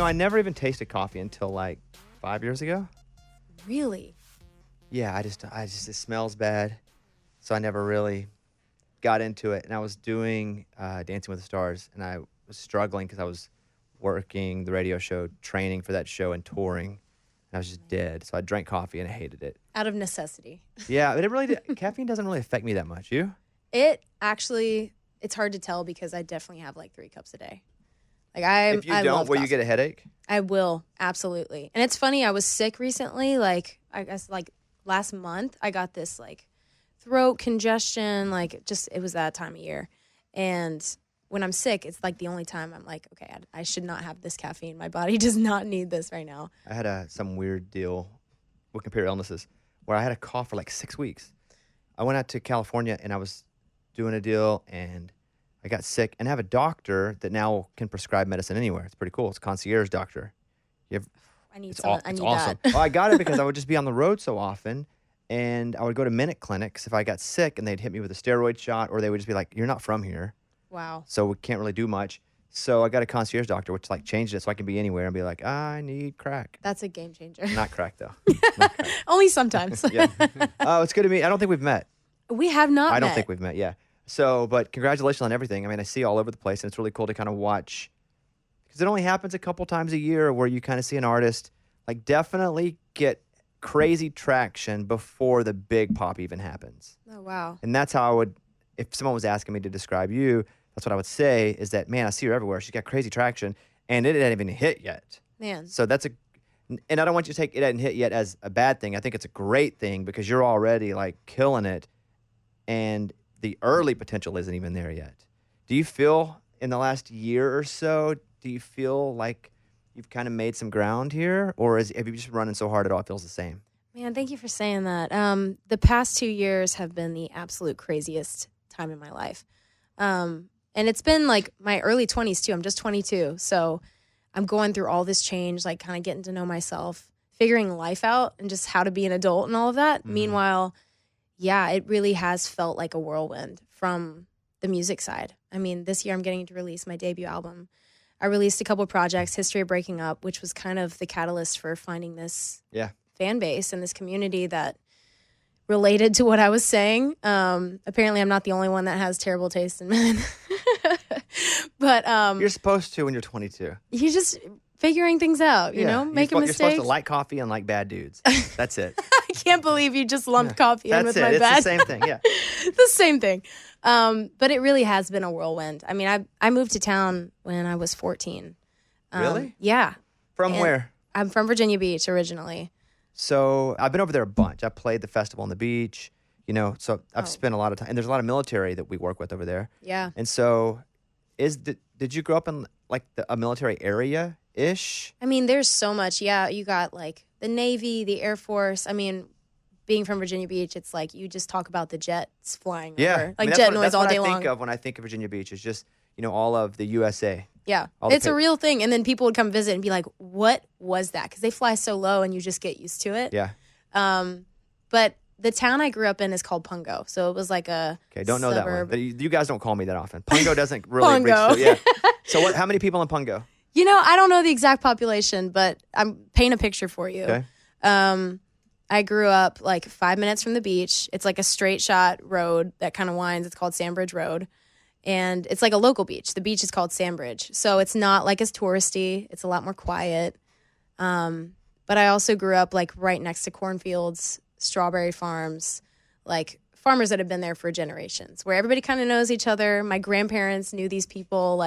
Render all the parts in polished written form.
I never even tasted coffee until like 5 years ago. Really? Yeah, I just it smells bad, so I never really got into it. And I was doing Dancing with the Stars, and I was struggling because I was working the radio show, training for that show, and touring. And I was just dead. So I drank coffee and I hated it. Out of necessity. Yeah, but it really caffeine doesn't really affect me that much. You? It actually, it's hard to tell because I definitely have like 3 cups a day. Like If you don't, will you get a headache? I will, absolutely. And it's funny, I was sick recently, like I guess like last month, I got this like throat congestion, like just it was that time of year. And when I'm sick, it's like the only time I'm like, okay, I should not have this caffeine. My body does not need this right now. I had some weird deal with computer illnesses where I had a cough for like 6 weeks. I went out to California and I was doing a deal and I got sick, and I have a doctor that now can prescribe medicine anywhere. It's pretty cool. It's a concierge doctor. I need It's awesome. awesome. That. Well, I got it because I would just be on the road so often, and I would go to minute clinics if I got sick, and they'd hit me with a steroid shot, or they would just be like, "You're not from here, Wow. so we can't really do much." So I got a concierge doctor, which like changed it so I can be anywhere and be like, "I need crack." That's a game changer. Not crack though. Not crack. Only sometimes. Yeah. Oh, it's good to meet. I don't think we've met. We have not I don't met. think we've met. Yeah. So, but congratulations on everything. I mean, I see all over the place, and it's really cool to kind of watch because it only happens a couple times a year where you kind of see an artist like definitely get crazy traction before the big pop even happens. Oh, wow. And that's how I would, if someone was asking me to describe you, that's what I would say is that, man, I see her everywhere. She's got crazy traction, and it hadn't even hit yet. Man. So that's and I don't want you to take it hadn't hit yet as a bad thing. I think it's a great thing because you're already like killing it, and the early potential isn't even there yet. Do you feel in the last year or so, do you feel like you've kind of made some ground here? Or have you just running so hard it all feels the same? Man, thank you for saying that. The past 2 years have been the absolute craziest time in my life. And it's been like my early 20s too. I'm just 22. So I'm going through all this change, like kind of getting to know myself, figuring life out and just how to be an adult and all of that. Mm-hmm. Meanwhile, yeah, it really has felt like a whirlwind from the music side. I mean, this year I'm getting to release my debut album. I released a couple projects, History of Breaking Up, which was kind of the catalyst for finding this fan base and this community that related to what I was saying. Apparently, I'm not the only one that has terrible taste in men. But you're supposed to when you're 22. You're just figuring things out, you know, making mistakes. You're supposed to like coffee and like bad dudes. That's it. I can't believe you just lumped coffee in with my It's bad. the same thing, yeah. The same thing. But it really has been a whirlwind. I mean, I moved to town when I was 14. Really? Yeah. From where? I'm from Virginia Beach originally. So I've been over there a bunch. I played the festival on the beach, so I've spent a lot of time. And there's a lot of military that we work with over there. Yeah. And so did you grow up in like a military area-ish? I mean, there's so much. Yeah, you got like the Navy, the Air Force. I mean, being from Virginia Beach, it's like you just talk about the jets flying over. Like jet noise all day long. That's what I think of when I think of Virginia Beach is just, all of the USA. Yeah, it's a real thing. And then people would come visit and be like, what was that? Because they fly so low and you just get used to it. Yeah. But the town I grew up in is called Pungo. So it was like a don't know suburb. that one. You guys don't call me that often. Pungo doesn't really Pungo. reach. Yeah. So how many people in Pungo? I don't know the exact population, but I'm paint a picture for you. Okay. I grew up like 5 minutes from the beach. It's like a straight shot road that kind of winds. It's called Sandbridge Road. And it's like a local beach. The beach is called Sandbridge. So it's not like as touristy. It's a lot more quiet. But I also grew up like right next to cornfields, strawberry farms, like farmers that have been there for generations, where everybody kind of knows each other. My grandparents knew these people.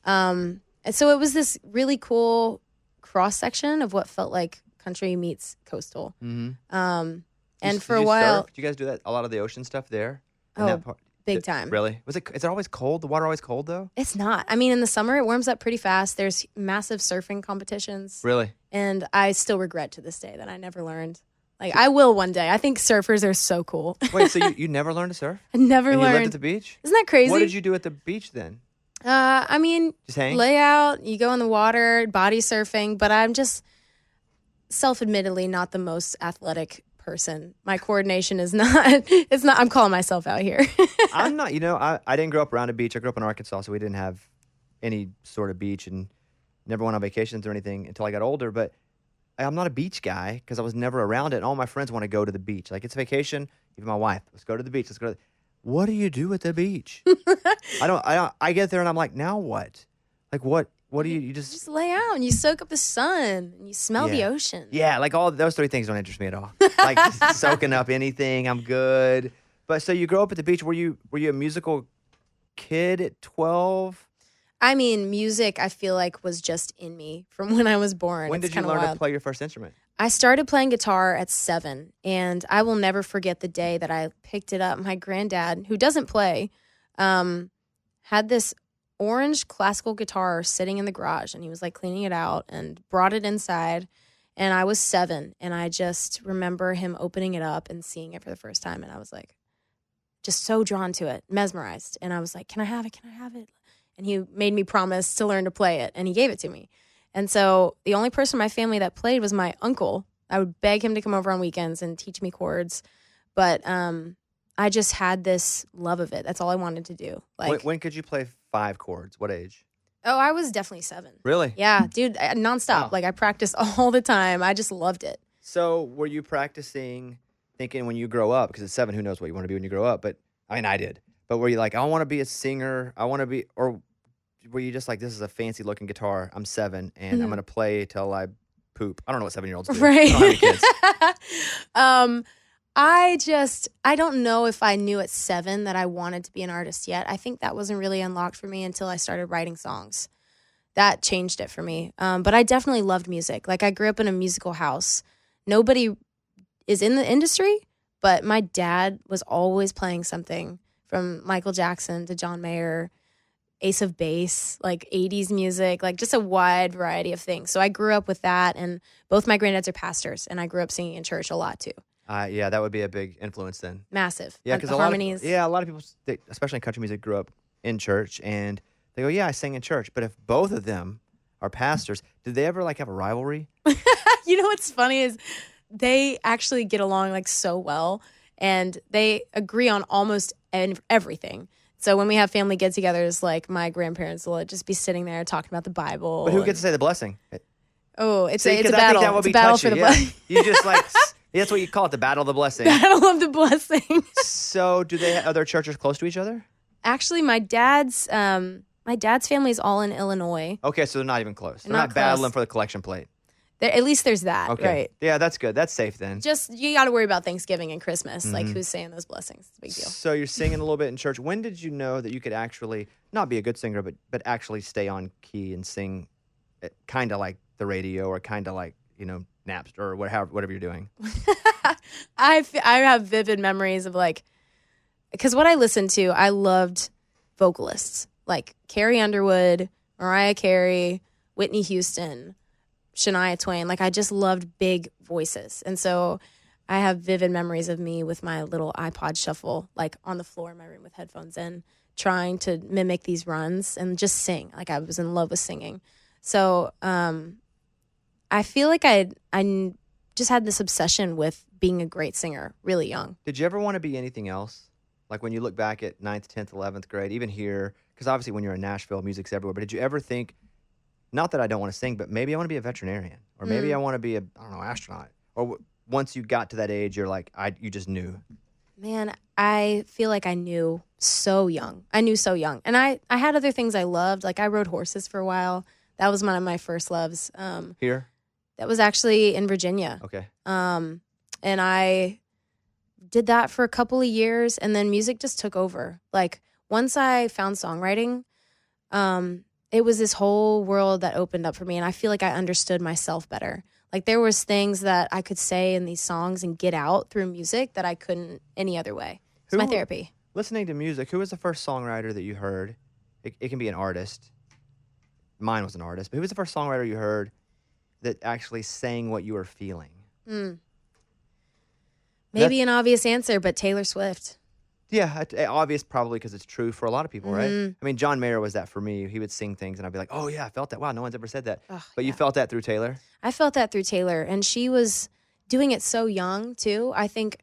And so it was this really cool cross section of what felt like country meets coastal. Mm-hmm. And for a while, surf? Do you guys do that? A lot of the ocean stuff there? Big time. Really? Is it always cold? The water always cold though? It's not. I mean, in the summer it warms up pretty fast. There's massive surfing competitions. Really? And I still regret to this day that I never learned. Like I will one day. I think surfers are so cool. Wait, so you never learned to surf? I never and learned. You lived at the beach? Isn't that crazy? What did you do at the beach then? I mean, just hang? Lay out, you go in the water, body surfing, but I'm just self-admittedly not the most athletic person. My coordination is not, I'm calling myself out here. I'm not, I didn't grow up around a beach. I grew up in Arkansas, so we didn't have any sort of beach. And Never went on vacations or anything until I got older. But I'm not a beach guy because I was never around it. And all my friends want to go to the beach. Like, it's vacation. Even my wife, let's go to the beach. Let's go. What do you do at the beach? I get there and I'm like, now what? Like, what do you just lay out and you soak up the sun and you smell the ocean. Yeah, like all those three things don't interest me at all. Like just soaking up anything, I'm good. But so you grow up at the beach. Were you a musical kid at 12? I mean, music, I feel like, was just in me from when I was born. When did you learn to play your first instrument? I started playing guitar at 7, and I will never forget the day that I picked it up. My granddad, who doesn't play, had this orange classical guitar sitting in the garage, and he was like cleaning it out and brought it inside. And I was 7, and I just remember him opening it up and seeing it for the first time, and I was like, just so drawn to it, mesmerized. And I was like, can I have it? Can I have it? And he made me promise to learn to play it, and he gave it to me. And so the only person in my family that played was my uncle. I would beg him to come over on weekends and teach me chords. But I just had this love of it. That's all I wanted to do. Like, when could you play 5 chords? What age? Oh, I was definitely 7. Really? Yeah, dude, nonstop. Wow. Like, I practiced all the time. I just loved it. So were you practicing, thinking when you grow up, because at 7, who knows what you want to be when you grow up, but I mean, I did. But were you like, I want to be a singer, or were you just like, this is a fancy looking guitar, I'm 7, and I'm going to play till I poop? I don't know what 7-year-olds do. Right. I don't have any kids. I don't know if I knew at 7 that I wanted to be an artist yet. I think that wasn't really unlocked for me until I started writing songs. That changed it for me. But I definitely loved music. Like, I grew up in a musical house. Nobody is in the industry, but my dad was always playing something, from Michael Jackson to John Mayer, Ace of Base, like 80s music, like just a wide variety of things. So I grew up with that, and both my granddads are pastors, and I grew up singing in church a lot too. Yeah, that would be a big influence then. Massive. Yeah, because a harmonies. lot of people, especially in country music, grew up in church, and they go, yeah, I sang in church. But if both of them are pastors, did they ever like have a rivalry? You know what's funny is they actually get along like so well, and they agree on almost everything. So when we have family get-togethers, like, my grandparents will just be sitting there talking about the Bible. But who gets to say the blessing? Oh, it's See, a 'cause I battle. think that would It's be a battle touchy, for the yeah. blessing. You just like, that's what you call it, the battle of the blessing. Battle of the blessing. So do they are their churches close to each other? Actually, my dad's family is all in Illinois. Okay, so they're not even close. They're Not not battling close. for the collection plate. At least there's that, Okay. right? Yeah, that's good. That's safe then. Just, you got to worry about Thanksgiving and Christmas. Like, who's saying those blessings? It's a big deal. So you're singing a little bit in church. When did you know that you could actually not be a good singer, but actually stay on key and sing kind of like the radio, or kind of like, Napster, or whatever you're doing? I have vivid memories of, like, because what I listened to, I loved vocalists. Like Carrie Underwood, Mariah Carey, Whitney Houston, Shania Twain. Like, I just loved big voices. And so I have vivid memories of me with my little iPod shuffle, like on the floor in my room with headphones in, trying to mimic these runs and just sing. Like, I was in love with singing. So I feel like I just had this obsession with being a great singer really young. Did you ever want to be anything else? Like when you look back at 9th, 10th, 11th grade, even here, because obviously when you're in Nashville, music's everywhere, but did you ever think, not that I don't want to sing, but maybe I want to be a veterinarian, or maybe I want to be astronaut? Or once you got to that age, you're like, you just knew? Man, I feel like I knew so young. And I had other things I loved. Like, I rode horses for a while. That was one of my first loves. Here? That was actually in Virginia. Okay. And I did that for a couple of years, and then music just took over. Like, once I found songwriting, it was this whole world that opened up for me, and I feel like I understood myself better. Like, there was things that I could say in these songs and get out through music that I couldn't any other way. It's my therapy. Listening to music, who was the first songwriter that you heard? It can be an artist. Mine was an artist, but who was the first songwriter you heard that actually sang what you were feeling? Maybe an obvious answer, but Taylor Swift. Yeah, obvious probably because it's true for a lot of people, right? I mean, John Mayer was that for me. He would sing things and I'd be like, oh yeah, I felt that. Wow, no one's ever said that. But you felt that through Taylor? I felt that through Taylor, and she was doing it so young too. I think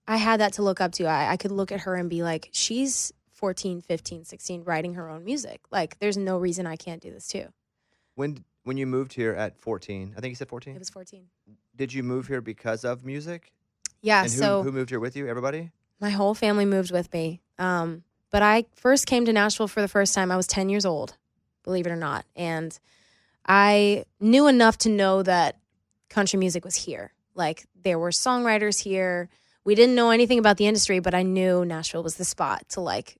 I had that to look up to. I could look at her and be like, she's 14, 15, 16, writing her own music. Like, there's no reason I can't do this too. When you moved here at 14, I think you said 14. It was 14. Did you move here because of music? Yeah. And So who moved here with you? Everybody? my whole family moved with me. But I first came to Nashville for the first time. I was 10 years old, believe it or not. And I knew enough to know that country music was here. Like, there were songwriters here. We didn't know anything about the industry, but I knew Nashville was the spot to, like,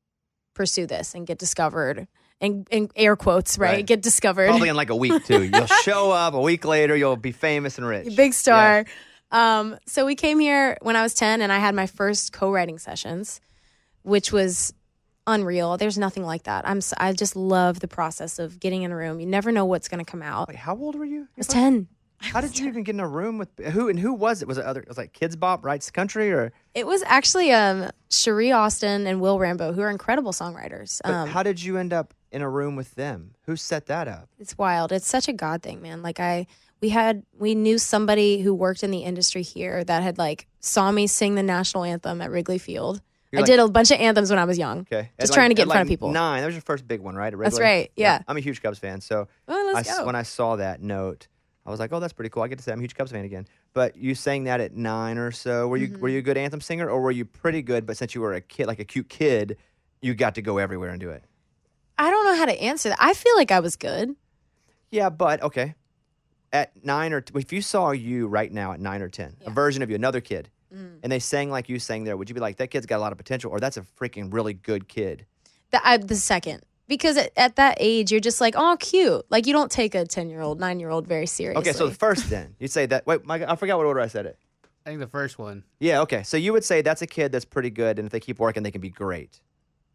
pursue this and get discovered. And air quotes, right? Get discovered. Probably in like a week, too. You'll show up a week later. You'll be famous and rich. Big star. Yeah. So we came here when I was 10, and I had my first co-writing sessions, which was unreal. There's nothing like that. I just love the process of getting in a room. You never know what's going to come out. Wait, how old were you? I was 10. How did you even get in a room with who? And who was it? Was it like Kids Bop Writes Country, or It was actually Cherie Austin and Will Rambo, who are incredible songwriters. how did you end up in a room with them? Who set that up? It's wild. It's such a God thing, man. Like we knew somebody who worked in the industry here that had like saw me sing the national anthem at Wrigley Field. I did a bunch of anthems when I was young. Okay, just trying to get in front of people. 9. That was your first big one, right? At Wrigley? That's right. Yeah. I'm a huge Cubs fan, so let's go. When I saw that note, I was like, oh, that's pretty cool. I get to say I'm a huge Cubs fan again. But you sang that at 9 or so. Were you a good anthem singer, or were you pretty good? But since you were a kid, like a cute kid, you got to go everywhere and do it. I don't know how to answer that. I feel like I was good. Yeah, but okay. At 9 or if you saw you right now at 9 or 10, a version of you, another kid, and they sang like you sang there, would you be like, that kid's got a lot of potential, or that's a freaking really good kid? The second. Because at that age, you're just like, oh, cute. Like, you don't take a 10-year-old, 9-year-old very seriously. Okay, so the first then. You'd say that. Wait, I forgot what order I said it. I think the first one. Yeah, okay. So you would say that's a kid that's pretty good, and if they keep working, they can be great.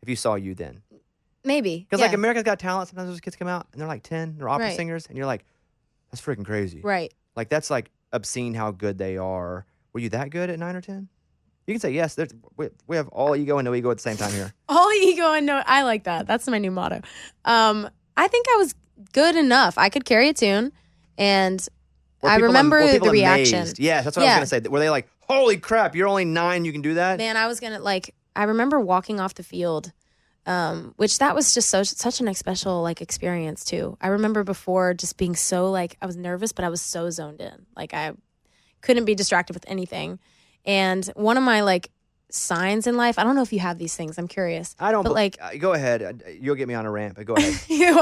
If you saw you then. Maybe. Because like America's Got Talent, sometimes those kids come out, and they're like 10, they're opera Right. singers, and you're like, that's freaking crazy. Right. Like, that's like obscene how good they are. Were you that good at 9 or 10? You can say yes. We have all ego and no ego at the same time here. All ego and no. I like that. That's my new motto. I think I was good enough. I could carry a tune, and I remember the reaction. Amazed? Yeah, that's what I was gonna say. Were they like, "Holy crap! You're only 9. You can do that"? Man, I was gonna like. I remember walking off the field, which that was just such an special like experience too. I remember before just being so like I was nervous, but I was so zoned in. Like I couldn't be distracted with anything. And one of my like signs in life, I don't know if you have these things. I'm curious. I don't. But like, go ahead. You'll get me on a rant, but go ahead.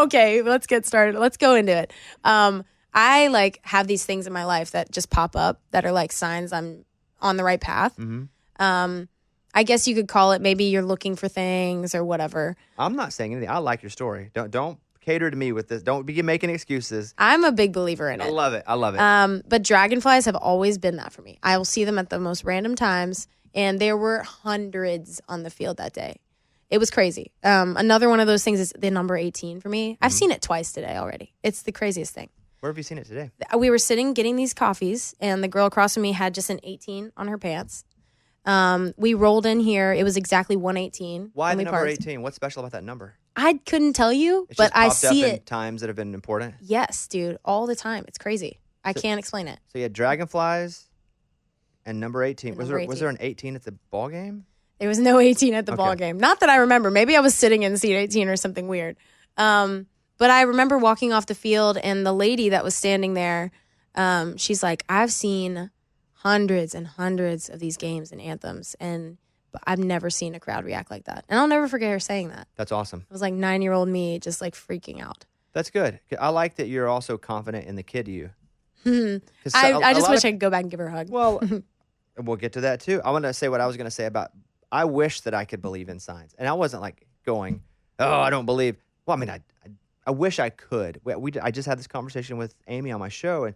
Okay, let's get started. Let's go into it. I like have these things in my life that just pop up that are like signs I'm on the right path. Mm-hmm. I guess you could call it maybe you're looking for things or whatever. I'm not saying anything. I like your story. Don't cater to me with this. Don't be making excuses. I'm a big believer in it. I love it. But dragonflies have always been that for me. I will see them at the most random times, and there were hundreds on the field that day. It was crazy. Another one of those things is the number 18 for me. I've seen it twice today already. It's the craziest thing. Where have you seen it today? We were sitting getting these coffees, and the girl across from me had just an 18 on her pants. We rolled in here. It was exactly 118. Why the number 18? What's special about that number? I couldn't tell you, but I see up it in times that have been important. Yes, dude, all the time. It's crazy. I can't explain it. So you had dragonflies and number 18. And Was there an 18 at the ball game? There was no 18 at the ball game. Not that I remember. Maybe I was sitting in seat 18 or something weird. But I remember walking off the field, and the lady that was standing there, she's like, I've seen hundreds and hundreds of these games and anthems, and I've never seen a crowd react like that. And I'll never forget her saying that. That's awesome. It was like 9-year-old me just like freaking out. That's good. I like that you're also confident in the kid you. I just wish I could go back and give her a hug. Well, we'll get to that too. I want to say what I was going to say about, I wish that I could believe in signs. And I wasn't like going, oh, I don't believe. Well, I mean, I wish I could. I just had this conversation with Amy on my show, and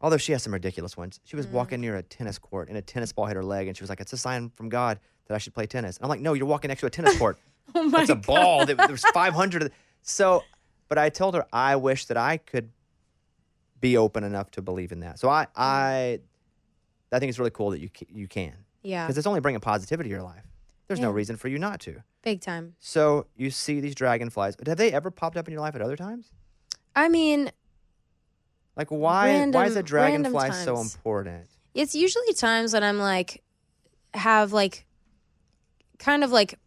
although she has some ridiculous ones, she was walking near a tennis court, and a tennis ball hit her leg, and she was like, it's a sign from God that I should play tennis. And I'm like, no, you're walking next to a tennis court. Oh my It's a ball. There's 500. So, but I told her I wish that I could be open enough to believe in that. So I think it's really cool that you can. Yeah. Because it's only bringing positivity to your life. There's no reason for you not to. Big time. So you see these dragonflies. Have they ever popped up in your life at other times? I mean, like why is a dragonfly so times. important? It's usually times when I'm like, have like, kind of like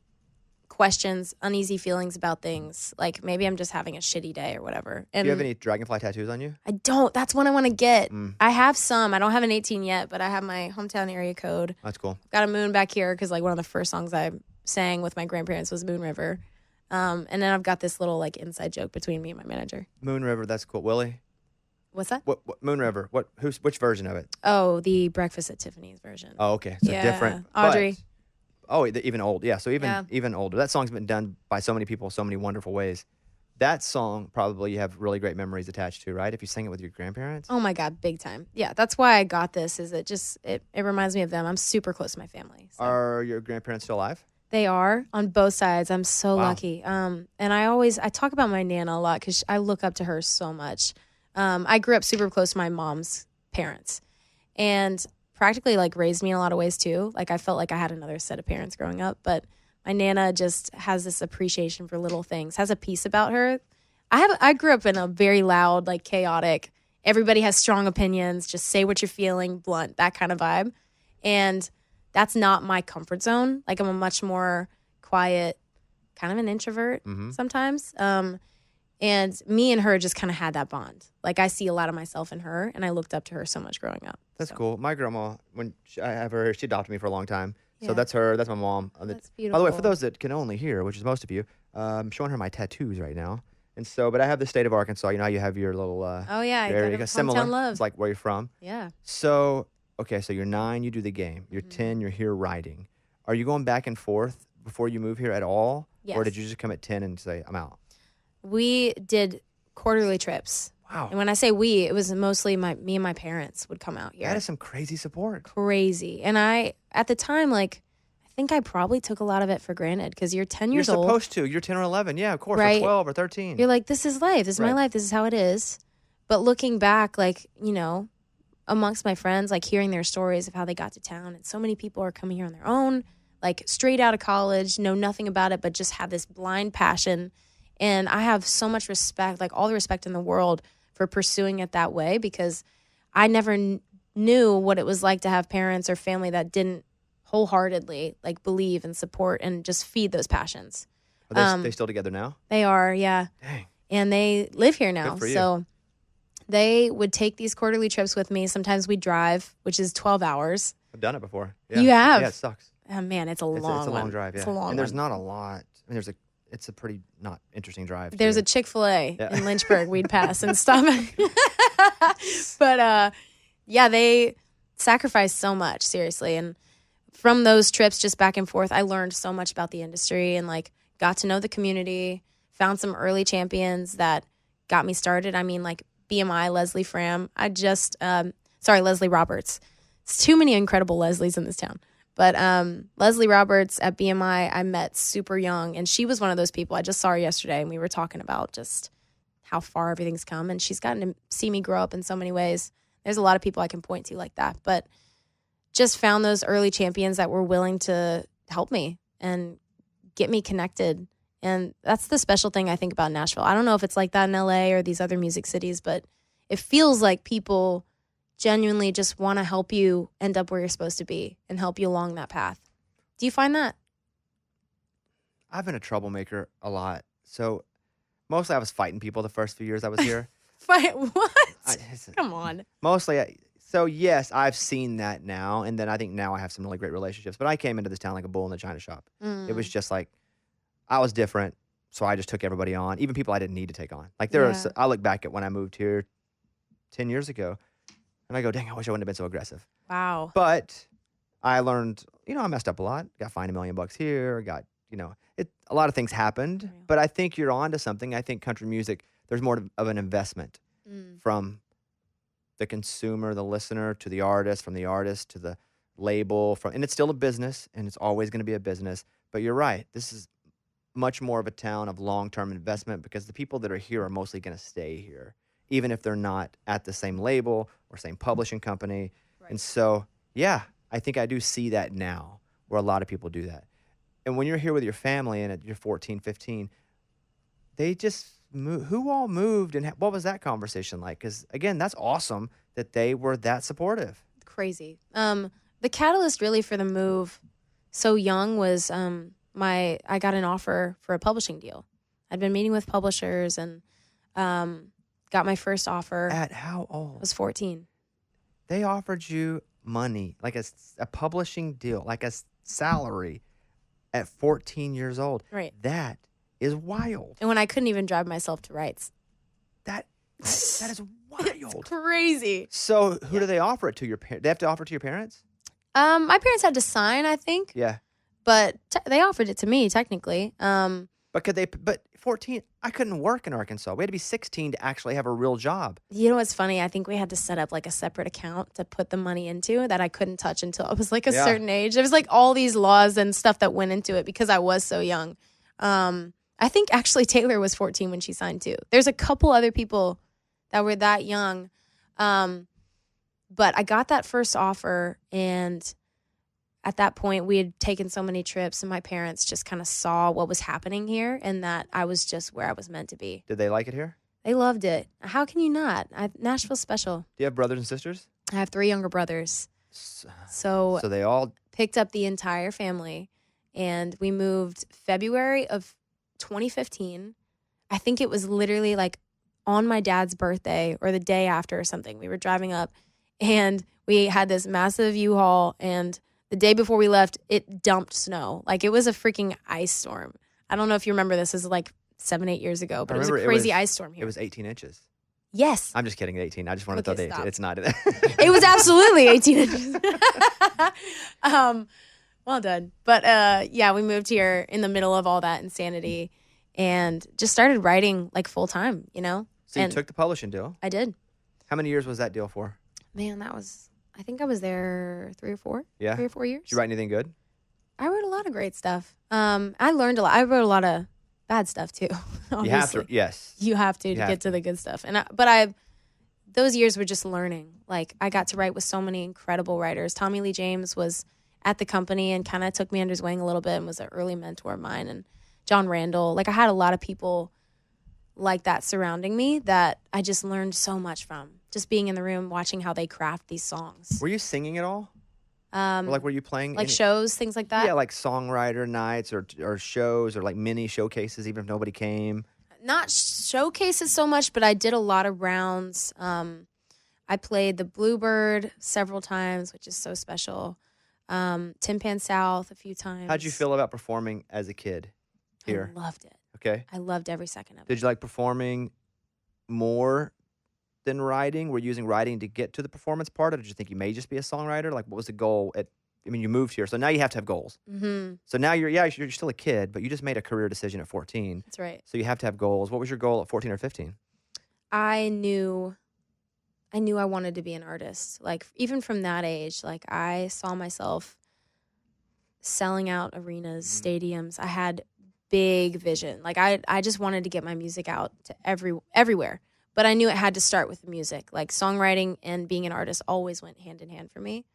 questions, uneasy feelings about things. Like maybe I'm just having a shitty day or whatever. And Do you have any dragonfly tattoos on you? I don't. That's one I want to get. I have some. I don't have an 18 yet, but I have my hometown area code. That's cool. Got a moon back here because like one of the first songs I sang with my grandparents was Moon River. And then I've got this little like inside joke between me and my manager. Moon River, that's cool. Willie? What's that? What Moon River? Which version of it? Oh, the Breakfast at Tiffany's version. Oh, okay. So yeah. different. Audrey. Even old. Yeah, so even older. That song's been done by so many people, so many wonderful ways. That song probably you have really great memories attached to, right? If you sang it with your grandparents? Oh my God, big time. Yeah, that's why I got this, is it reminds me of them. I'm super close to my family. So. Are your grandparents still alive? They are on both sides. I'm so Wow. lucky. And I talk about my Nana a lot because I look up to her so much. I grew up super close to my mom's parents and practically like raised me in a lot of ways too. Like I felt like I had another set of parents growing up, but my Nana just has this appreciation for little things, has a peace about her. I grew up in a very loud, like chaotic, everybody has strong opinions, just say what you're feeling, blunt, that kind of vibe. And that's not my comfort zone. Like I'm a much more quiet, kind of an introvert sometimes. And me and her just kind of had that bond. Like I see a lot of myself in her, and I looked up to her so much growing up. That's cool. My grandma, I have her, she adopted me for a long time. Yeah. So that's her. That's my mom. That's beautiful. By the way, for those that can only hear, which is most of you, I'm showing her my tattoos right now. And so, but I have the state of Arkansas. You know how you have your little oh yeah, area, similar. hometown love. It's like where you're from. Yeah. So, okay, so you're 9, you do the game. You're 10, you're here writing. Are you going back and forth before you move here at all? Yes. Or did you just come at 10 and say, I'm out? We did quarterly trips. Wow. And when I say we, it was mostly me and my parents would come out here. That is some crazy support. Crazy. And I, at the time, like, I think I probably took a lot of it for granted because you're 10 years old. You're supposed to. You're 10 or 11. Yeah, of course. Right. Or 12 or 13. You're like, this is life. This is my life. This is how it is. But looking back, like, you know, amongst my friends, like hearing their stories of how they got to town, and so many people are coming here on their own, like straight out of college, know nothing about it, but just have this blind passion. And I have so much respect, like all the respect in the world for pursuing it that way, because I never knew what it was like to have parents or family that didn't wholeheartedly like believe and support and just feed those passions. Are they still together now? They are, yeah. Dang. And they live here now. Good for you. So they would take these quarterly trips with me. Sometimes we drive, which is 12 hours. I've done it before. Yeah. You have? Yeah, it sucks. Oh, man, it's a long It's a long one. drive, yeah. It's a long and there's one. not a lot. I mean, it's a pretty not interesting drive. There's too. a Chick-fil-A Yeah. in Lynchburg we'd pass and stop. But yeah, they sacrificed so much, seriously. And from those trips just back and forth, I learned so much about the industry and like got to know the community, found some early champions that got me started. I mean, like BMI, Leslie Fram. Leslie Roberts. It's too many incredible Leslies in this town. But Leslie Roberts at BMI, I met super young, and she was one of those people. I just saw her yesterday, and we were talking about just how far everything's come, and she's gotten to see me grow up in so many ways. There's a lot of people I can point to like that, but just found those early champions that were willing to help me and get me connected. And that's the special thing I think about Nashville. I don't know if it's like that in LA or these other music cities, but it feels like people genuinely just want to help you end up where you're supposed to be and help you along that path. Do you find that? I've been a troublemaker a lot. So mostly I was fighting people the first few years I was here. Fight what? Come on. Mostly, so yes, I've seen that now. And then I think now I have some really great relationships. But I came into this town like a bull in the china shop. It was just like, I was different. So I just took everybody on, even people I didn't need to take on. Like I look back at when I moved here 10 years ago, and I go, dang, I wish I wouldn't have been so aggressive. Wow. But I learned, I messed up a lot. Got fined $1 million here. Got, a lot of things happened. Yeah. But I think you're on to something. I think country music, there's more of an investment from the consumer, the listener, to the artist, from the artist to the label. And it's still a business, and it's always going to be a business. But you're right. This is much more of a town of long-term investment because the people that are here are mostly going to stay here, even if they're not at the same label or same publishing company. Right. And so, yeah, I think I do see that now where a lot of people do that. And when you're here with your family and you're 14, 15, they just move. Who all moved and what was that conversation like? Because, again, that's awesome that they were that supportive. Crazy. The catalyst really for the move so young was my I got an offer for a publishing deal. I'd been meeting with publishers and got my first offer. At how old? I was 14. They offered you money, like a publishing deal, like a salary at 14 years old. Right. That is wild. And when I couldn't even drive myself to Wrights. That is wild. It's crazy. So who do they offer it to? Your parents? They have to offer it to your parents? My parents had to sign, I think. Yeah. But they offered it to me, technically. But could they? But 14, I couldn't work in Arkansas. We had to be 16 to actually have a real job. You know what's funny? I think we had to set up like a separate account to put the money into that I couldn't touch until I was like a certain age. There was like all these laws and stuff that went into it because I was so young. I think actually Taylor was 14 when she signed too. There's a couple other people that were that young. But I got that first offer, and at that point we had taken so many trips, and my parents just kind of saw what was happening here and that I was just where I was meant to be. Did they like it here? They loved it. How can you not? Nashville's special. Do you have brothers and sisters? I have 3 younger brothers. So they all picked up the entire family, and we moved February of 2015. I think it was literally like on my dad's birthday or the day after or something. We were driving up, and we had this massive U-Haul, and the day before we left, it dumped snow. Like, it was a freaking ice storm. I don't know if you remember this. This is like 7-8 years ago, but it was a crazy ice storm here. It was 18 inches. Yes. I'm just kidding, 18. I just want to throw the 18. It's not. It was absolutely 18 inches. Well done. But yeah, we moved here in the middle of all that insanity and just started writing like full time, you know? So you took the publishing deal. I did. How many years was that deal for? Man, I think I was there 3 or 4. Yeah. 3 or 4 years. Did you write anything good? I wrote a lot of great stuff. I learned a lot. I wrote a lot of bad stuff too. You have to, yes. You have to get to the good stuff. But those years were just learning. Like, I got to write with so many incredible writers. Tommy Lee James was at the company and kind of took me under his wing a little bit and was an early mentor of mine. And John Randall. Like, I had a lot of people like that surrounding me that I just learned so much from. Just being in the room, watching how they craft these songs. Were you singing at all? Or like, were you playing? Like shows, things like that? Yeah, like songwriter nights or shows or like mini showcases, even if nobody came. Not showcases so much, but I did a lot of rounds. I played the Bluebird several times, which is so special. Tin Pan South a few times. How'd you feel about performing as a kid here? I loved it. Okay. I loved every second of it. Did you like performing more than writing? Were you using writing to get to the performance part, or did you think you may just be a songwriter? Like, what was the goal? You moved here, so now you have to have goals. Mm-hmm. So now you're still a kid, but you just made a career decision at 14. That's right. So you have to have goals. What was your goal at 14 or 15? I knew I wanted to be an artist. Like, even from that age, like, I saw myself selling out arenas, stadiums. I had big vision. Like, I just wanted to get my music out to everywhere. But I knew it had to start with the music. Like, songwriting and being an artist always went hand in hand for me.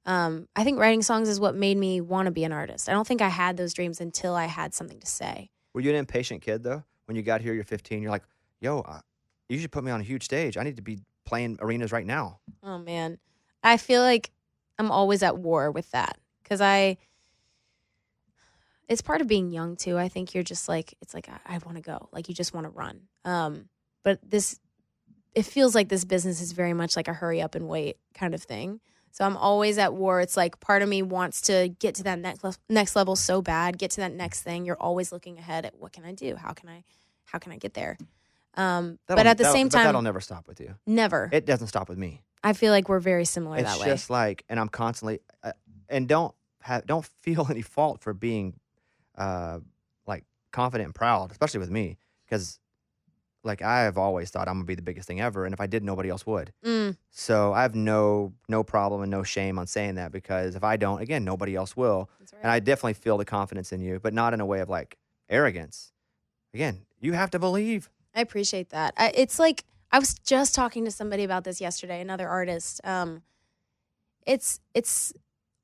I think writing songs is what made me want to be an artist. I don't think I had those dreams until I had something to say. Were you an impatient kid, though? When you got here, you're 15, you're like, yo, you should put me on a huge stage. I need to be playing arenas right now. Oh, man. I feel like I'm always at war with that. Because it's part of being young, too. I think you're just like, it's like, I want to go. Like, you just want to run. But it feels like this business is very much like a hurry up and wait kind of thing. So I'm always at war. It's like part of me wants to get to that next level so bad, get to that next thing. You're always looking ahead at what can I do? How can I get there? But at the same time, that'll never stop with you. Never. It doesn't stop with me. I feel like we're very similar that way. It's just like, and I'm constantly, and don't feel any fault for being, like confident and proud, especially with me, because like I have always thought I'm gonna be the biggest thing ever, and if I did, nobody else would. So I have no problem and no shame on saying that, because if I don't, again, nobody else will. That's right. And I definitely feel the confidence in you, but not in a way of like arrogance. Again, you have to believe. I appreciate that. It's like, I was just talking to somebody about this yesterday, another artist. It's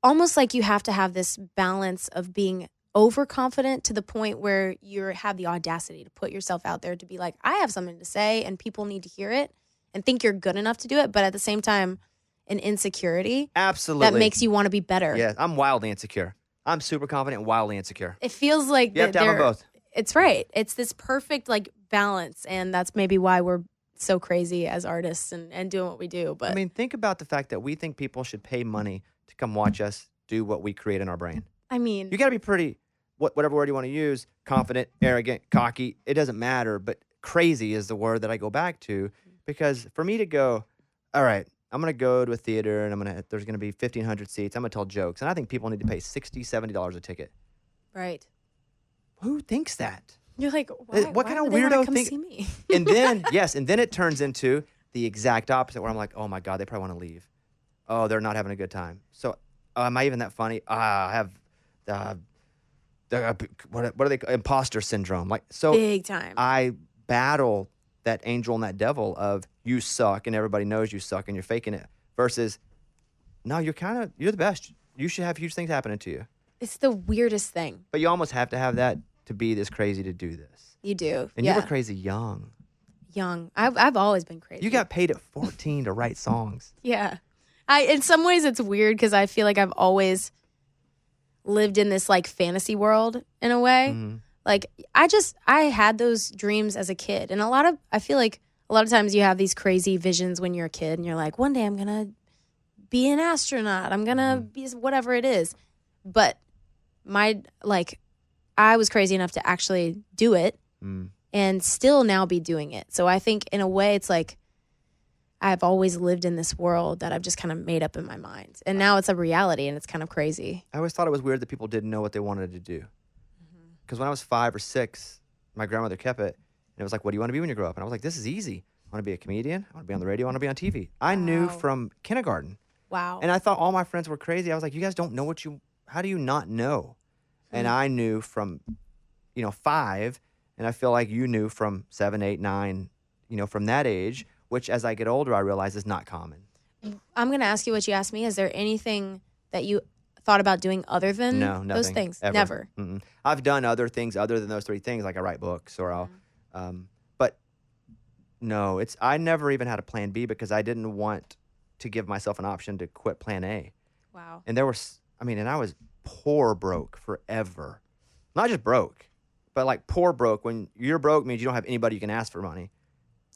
almost like you have to have this balance of being overconfident to the point where you have the audacity to put yourself out there to be like, I have something to say and people need to hear it and think you're good enough to do it. But at the same time, an insecurity absolutely that makes you want to be better. Yeah, I'm wildly insecure. I'm super confident and wildly insecure. It feels like You have to have them both. It's right. It's this perfect like balance, and that's maybe why we're so crazy as artists and doing what we do. But I mean, think about the fact that we think people should pay money to come watch us do what we create in our brain. I mean, You got to be pretty, whatever word you want to use, confident, arrogant, cocky. It doesn't matter, but crazy is the word that I go back to, because for me to go, all right, I'm going to go to a theater and there's going to be 1,500 seats. I'm going to tell jokes. And I think people need to pay $60, $70 a ticket. right. Who thinks that? You're like, why, What kind of would they wanna weirdo come think- see me? And then, yes, and then it turns into the exact opposite where I'm like, oh my God, they probably want to leave. Oh, they're not having a good time. So am I even that funny? I have what are they? Imposter syndrome. Like, so Big time. I battle that angel and that devil of you suck and everybody knows you suck and you're faking it versus, no, you're the best. You should have huge things happening to you. It's the weirdest thing. But you almost have to have that to be this crazy to do this. You do. And yeah. you were crazy young. Young. I've always been crazy. You got paid at 14 to write songs. Yeah. In some ways it's weird because I feel like I've always lived in this like fantasy world in a way. Mm-hmm. Like I had those dreams as a kid. And I feel like a lot of times you have these crazy visions when you're a kid and you're like, one day I'm going to be an astronaut. I'm going to be whatever it is. But I was crazy enough to actually do it and still now be doing it. So I think in a way it's like I've always lived in this world that I've just kind of made up in my mind. And now it's a reality and it's kind of crazy. I always thought it was weird that people didn't know what they wanted to do. Because when I was 5 or 6, my grandmother kept it. And it was like, what do you want to be when you grow up? And I was like, this is easy. I want to be a comedian. I want to be on the radio. I want to be on TV. I knew from kindergarten. Wow. And I thought all my friends were crazy. I was like, you guys don't know how do you not know? And I knew from, 5, and I feel like you knew from 7, 8, 9, from that age, which as I get older, I realize is not common. I'm going to ask you what you asked me. Is there anything that you thought about doing other than No, those nothing, things? ever. Never. Mm-mm. I've done other things other than those 3 things, like I write books or I'll, but no, I never even had a plan B because I didn't want to give myself an option to quit plan A. Wow. And and I was poor broke forever. Not just broke, but like poor broke. When you're broke means you don't have anybody you can ask for money.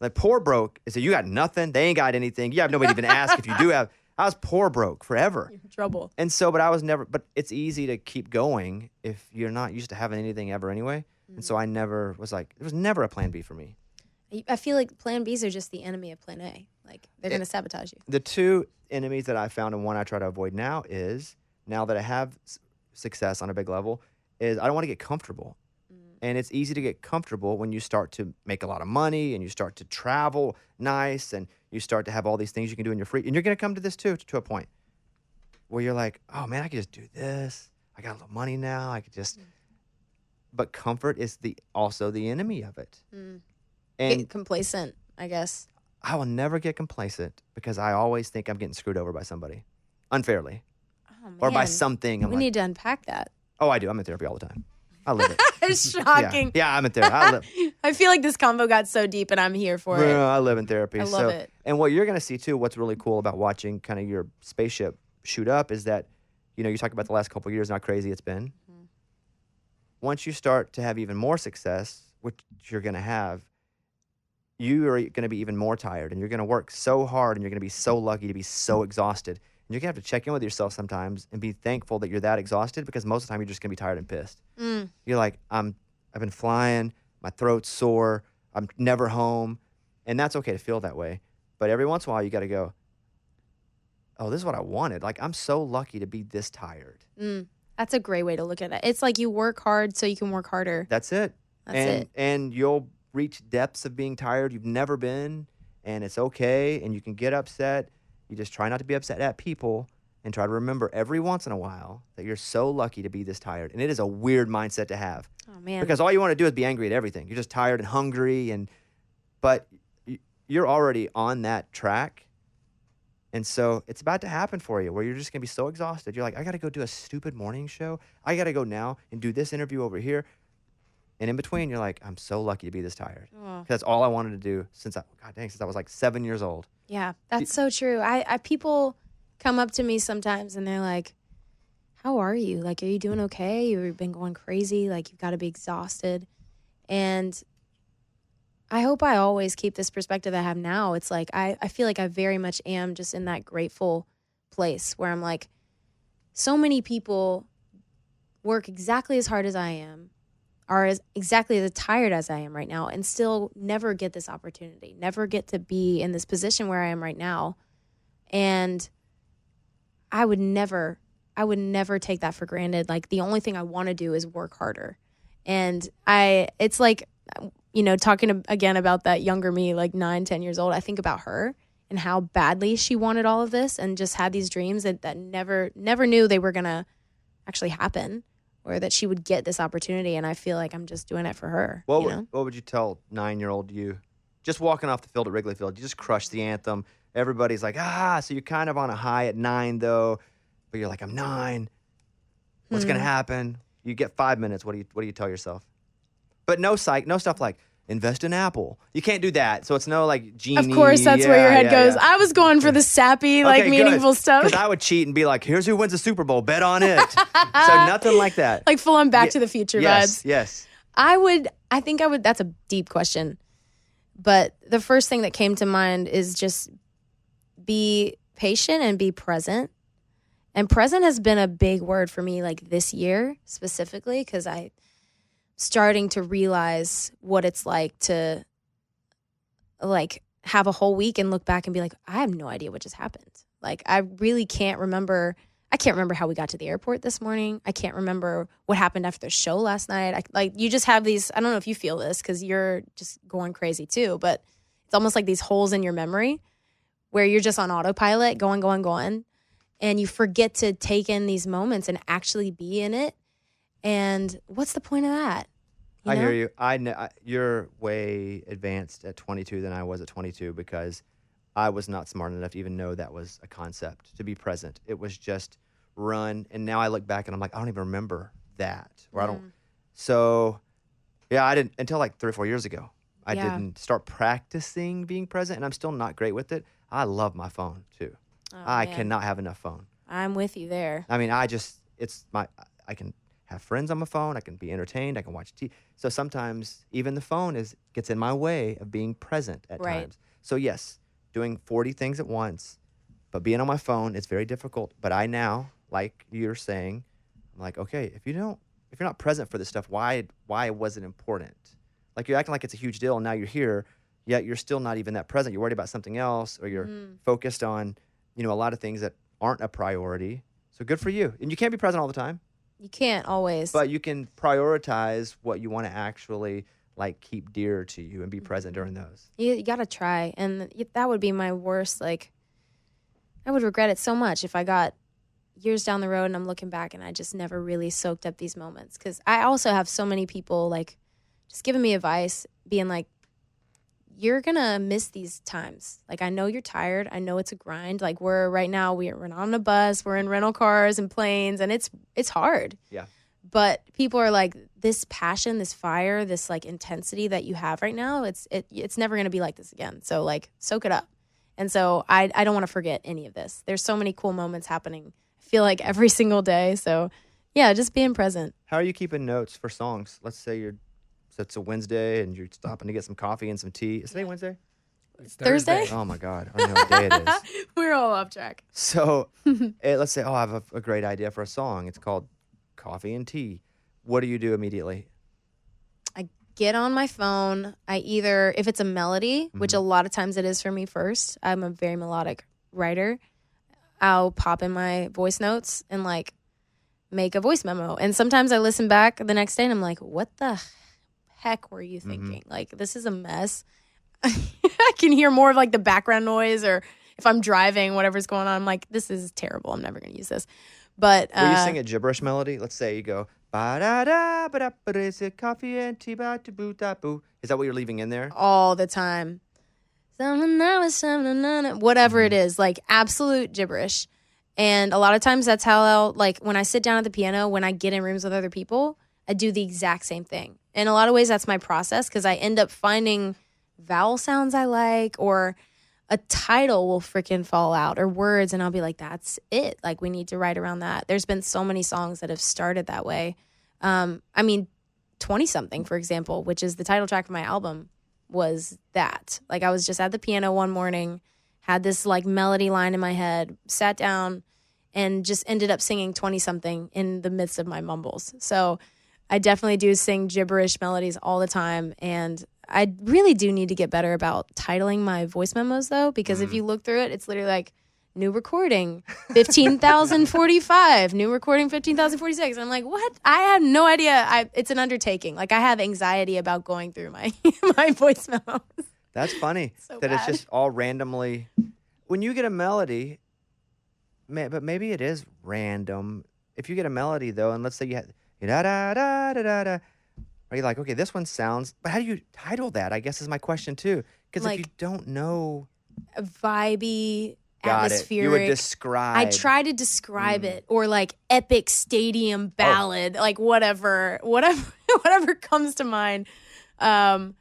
Like poor broke is that you got nothing. They ain't got anything. You have nobody to even ask if you do have. I was poor broke forever. You're in trouble. And so, but it's easy to keep going if you're not used to having anything ever anyway. And so I never was like, there was never a plan B for me. I feel like plan Bs are just the enemy of plan A. Like they're going to sabotage you. The 2 enemies that I found and one I try to avoid now is, now that I have success on a big level, is I don't want to get comfortable. And it's easy to get comfortable when you start to make a lot of money and you start to travel nice and you start to have all these things you can do in your free. And you're going to come to this too, to a point where you're like, oh man, I can just do this. I got a little money now. I could just, but comfort is also the enemy of it. And Get complacent, I guess. I will never get complacent because I always think I'm getting screwed over by somebody unfairly Oh, man. or by something. We need to unpack that. Oh, I do. I'm in therapy all the time. I live it. It's shocking. Yeah, I'm in therapy. I feel like this combo got so deep and I'm here for it. I live in therapy. I love it. And what you're going to see too, what's really cool about watching kind of your spaceship shoot up is that, you talk about the last couple of years and how crazy it's been. Once you start to have even more success, which you're going to have, you are going to be even more tired and you're going to work so hard and you're going to be so lucky to be so exhausted. And you're going to have to check in with yourself sometimes and be thankful that you're that exhausted because most of the time you're just going to be tired and pissed. You're like, I've been flying, my throat's sore, I'm never home. And that's okay to feel that way. But every once in a while you got to go, oh, this is what I wanted. Like, I'm so lucky to be this tired. That's a great way to look at it. It's like you work hard so you can work harder. That's it. That's it. And you'll reach depths of being tired you've never been. And it's okay. And you can get upset. You just try not to be upset at people and try to remember every once in a while that you're so lucky to be this tired. And it is a weird mindset to have. Oh, man. Because all you want to do is be angry at everything. You're just tired and hungry. But you're already on that track. And so it's about to happen for you where you're just going to be so exhausted. You're like, I got to go do a stupid morning show. I got to go now and do this interview over here. And in between, you're like, I'm so lucky to be this tired. Because that's all I wanted to do since I was like 7 years old. Yeah, that's so true. I people come up to me sometimes and they're like, how are you? Like, are you doing okay? You've been going crazy. Like, you've got to be exhausted. And I hope I always keep this perspective I have now. It's like, I feel like I very much am just in that grateful place where I'm like, so many people work exactly as hard as I am, are exactly as tired as I am right now, and still never get this opportunity, never get to be in this position where I am right now. And I would never take that for granted. Like, the only thing I want to do is work harder. And it's like, talking again about that younger me, like 9-10 years old, I think about her and how badly she wanted all of this and just had these dreams that never knew they were going to actually happen, or that she would get this opportunity. And I feel like I'm just doing it for her. What would you tell 9-year-old you? Just walking off the field at Wrigley Field, you just crushed the anthem. Everybody's like, so you're kind of on a high at 9, though. But you're like, I'm 9. What's going to happen? You get 5 minutes. What do you tell yourself? But no stuff like, invest in Apple. You can't do that. So it's no like genie. Of course, that's where your head goes. I was going for the sappy, meaningful stuff. Because I would cheat and be like, here's who wins the Super Bowl. Bet on it. So nothing like that. Like full on Back to the Future vibes. Yes. I think I would. That's a deep question. But the first thing that came to mind is just be patient and be present. And present has been a big word for me, like this year specifically, because I'm starting to realize what it's like to like have a whole week and look back and be like, I have no idea what just happened. Like, I really can't remember. I can't remember how we got to the airport this morning. I can't remember what happened after the show last night. You just have these, I don't know if you feel this because you're just going crazy too, but it's almost like these holes in your memory where you're just on autopilot going. And you forget to take in these moments and actually be in it. And what's the point of that? I hear you. I know you're way advanced at 22 than I was at 22 because I was not smart enough to even know that was a concept, to be present. It was just run. And now I look back and I'm like, I don't even remember that. Or I don't. So, yeah, I didn't until like 3 or 4 years ago. I didn't start practicing being present, and I'm still not great with it. I love my phone too. I cannot have enough phone. I'm with you there. I mean, I can have friends on my phone. I can be entertained. I can watch TV. So sometimes even the phone gets in my way of being present at times. So yes, doing 40 things at once, but being on my phone, it's very difficult. But I now, like you're saying, I'm like, okay, if you're not present for this stuff, why was it important? Like, you're acting like it's a huge deal, and now you're here, yet you're still not even that present. You're worried about something else, or you're focused on, a lot of things that aren't a priority. So good for you. And you can't be present all the time. You can't always. But you can prioritize what you want to actually like keep dear to you and be present during those. You got to try. And that would be my worst. Like, I would regret it so much if I got years down the road and I'm looking back and I just never really soaked up these moments. Because I also have so many people like just giving me advice, being like, you're going to miss these times. Like, I know you're tired. I know it's a grind. Like, right now, we're not on a bus. We're in rental cars and planes, and it's hard. Yeah. But people are like, this passion, this fire, this, like, intensity that you have right now, it's never going to be like this again. So, like, soak it up. And so I don't want to forget any of this. There's so many cool moments happening, I feel like, every single day. So, yeah, just being present. How are you keeping notes for songs? Let's say it's a Wednesday and you're stopping to get some coffee and some tea. Is today Wednesday? It's Thursday? Oh my God. I don't know what day it is. We're all off track. So let's say, I have a great idea for a song. It's called Coffee and Tea. What do you do immediately? I get on my phone. If it's a melody, which a lot of times it is for me first, I'm a very melodic writer. I'll pop in my voice notes and like make a voice memo. And sometimes I listen back the next day and I'm like, what the heck were you thinking? Like, this is a mess. I can hear more of like the background noise, or if I'm driving, whatever's going on, I'm like, this is terrible. I'm never going to use this. But will you sing a gibberish melody? Let's say you go ba da da ba da ba da coffee and tea ba da boo da boo. Is that what you're leaving in there? All the time. Whatever it is, like absolute gibberish. And a lot of times that's how I'll, like, when I sit down at the piano, when I get in rooms with other people, I do the exact same thing. In a lot of ways, that's my process, because I end up finding vowel sounds I like, or a title will freaking fall out or words, and I'll be like, that's it. Like, we need to write around that. There's been so many songs that have started that way. I mean, 20-something, for example, which is the title track of my album, was that. Like, I was just at the piano one morning, had this like melody line in my head, sat down, and just ended up singing 20-something in the midst of my mumbles. So I definitely do sing gibberish melodies all the time, and I really do need to get better about titling my voice memos, though, because if you look through it, it's literally like, new recording, 15,045, new recording, 15,046. I'm like, what? I have no idea. It's an undertaking. Like, I have anxiety about going through my my voice memos. That's funny So that it's bad. just all randomly. When you get a melody, but maybe it is random. If you get a melody, though, and let's say you had da da da da da da, are you like, okay, this one sounds, but how do you title that? I guess is my question too. Because Like, if you don't know, a vibey, got it. atmospheric. You would describe. I try to describe it, or like epic stadium ballad, like whatever comes to mind. I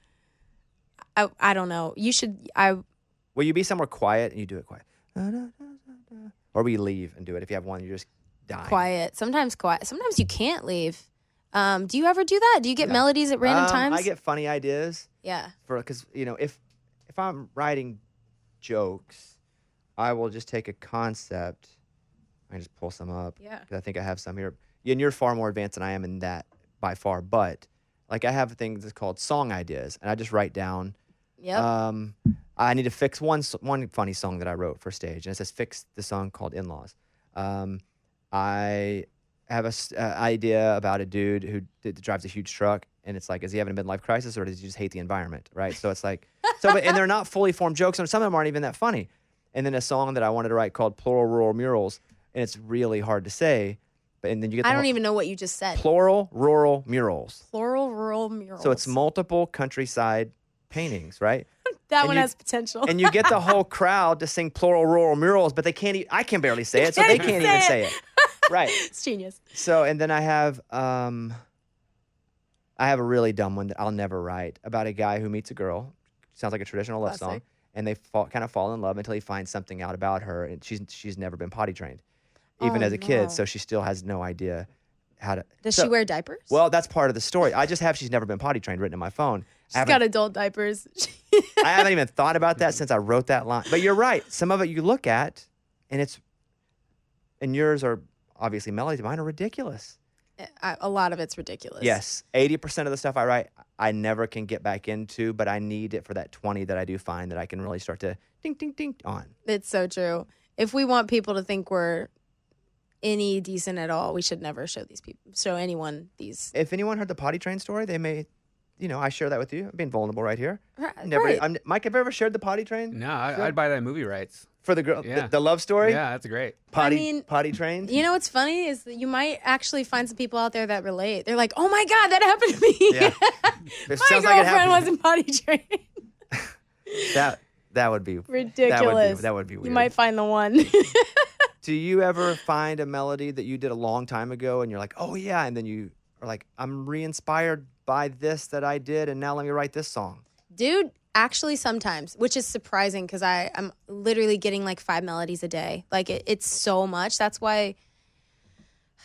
don't know. You should. Will you be somewhere quiet and you do it quiet? Or will you leave and do it if you have one you're just dying? Quiet. Sometimes quiet. Sometimes you can't leave. Do you ever do that? Do you get melodies at random times? I get funny ideas. Yeah. Because if I'm writing jokes, I will just take a concept. I just pull some up. Yeah. 'Cause I think I have some here. And you're far more advanced than I am in that by far. But like, I have things that's called song ideas, and I just write down. Yep. I need to fix one funny song that I wrote for stage, and it says fix the song called In-Laws. I have an idea about a dude who drives a huge truck, and it's like, is he having a midlife crisis, or does he just hate the environment, right? So it's like, and they're not fully formed jokes, and some of them aren't even that funny. And then a song that I wanted to write called Plural Rural Murals, and it's really hard to say, and then you get I don't even know what you just said. Plural Rural Murals. Plural rural murals. So it's multiple countryside paintings, right? that and one you- has potential. And you get the whole crowd to sing Plural Rural Murals, but they can't. I can barely say it, so they can't even say it. Right. It's genius. So, and then I have a really dumb one that I'll never write about a guy who meets a girl. Sounds like a traditional love song, Classic. and they kind of fall in love until he finds something out about her, and she's never been potty trained, even Oh, as a kid, no. so she still has no idea how to. Does so- she wear diapers? Well, that's part of the story. I just have she's never been potty trained written in my phone. she's got adult diapers. I haven't even thought about that since I wrote that line. But you're right. Some of it you look at, and yours are obviously melodies. Mine are ridiculous. A lot of it's ridiculous. Yes, 80% of the stuff I write, I never can get back into, but I need it for that 20 that I do find that I can really start to ding, ding, ding on. It's so true. If we want people to think we're any decent at all, we should never show anyone these. If anyone heard the potty train story, they may, I share that with you. I'm being vulnerable right here. Right. Mike, have you ever shared the potty train? No, I'd buy that movie rights. For the girl, Yeah. the love story? Yeah, that's great. Potty trains? You know what's funny is that you might actually find some people out there that relate. They're like, "Oh my god, that happened to me." Yeah. It My sounds like it girlfriend happened. wasn't potty trained. That would be Ridiculous. That would be weird. You might find the one. Do you ever find a melody that you did a long time ago and you're like, oh yeah, and then you are like, I'm re-inspired by this that I did, and now let me write this song? Dude, actually sometimes, which is surprising because I'm literally getting like 5 melodies a day. Like it's so much. That's why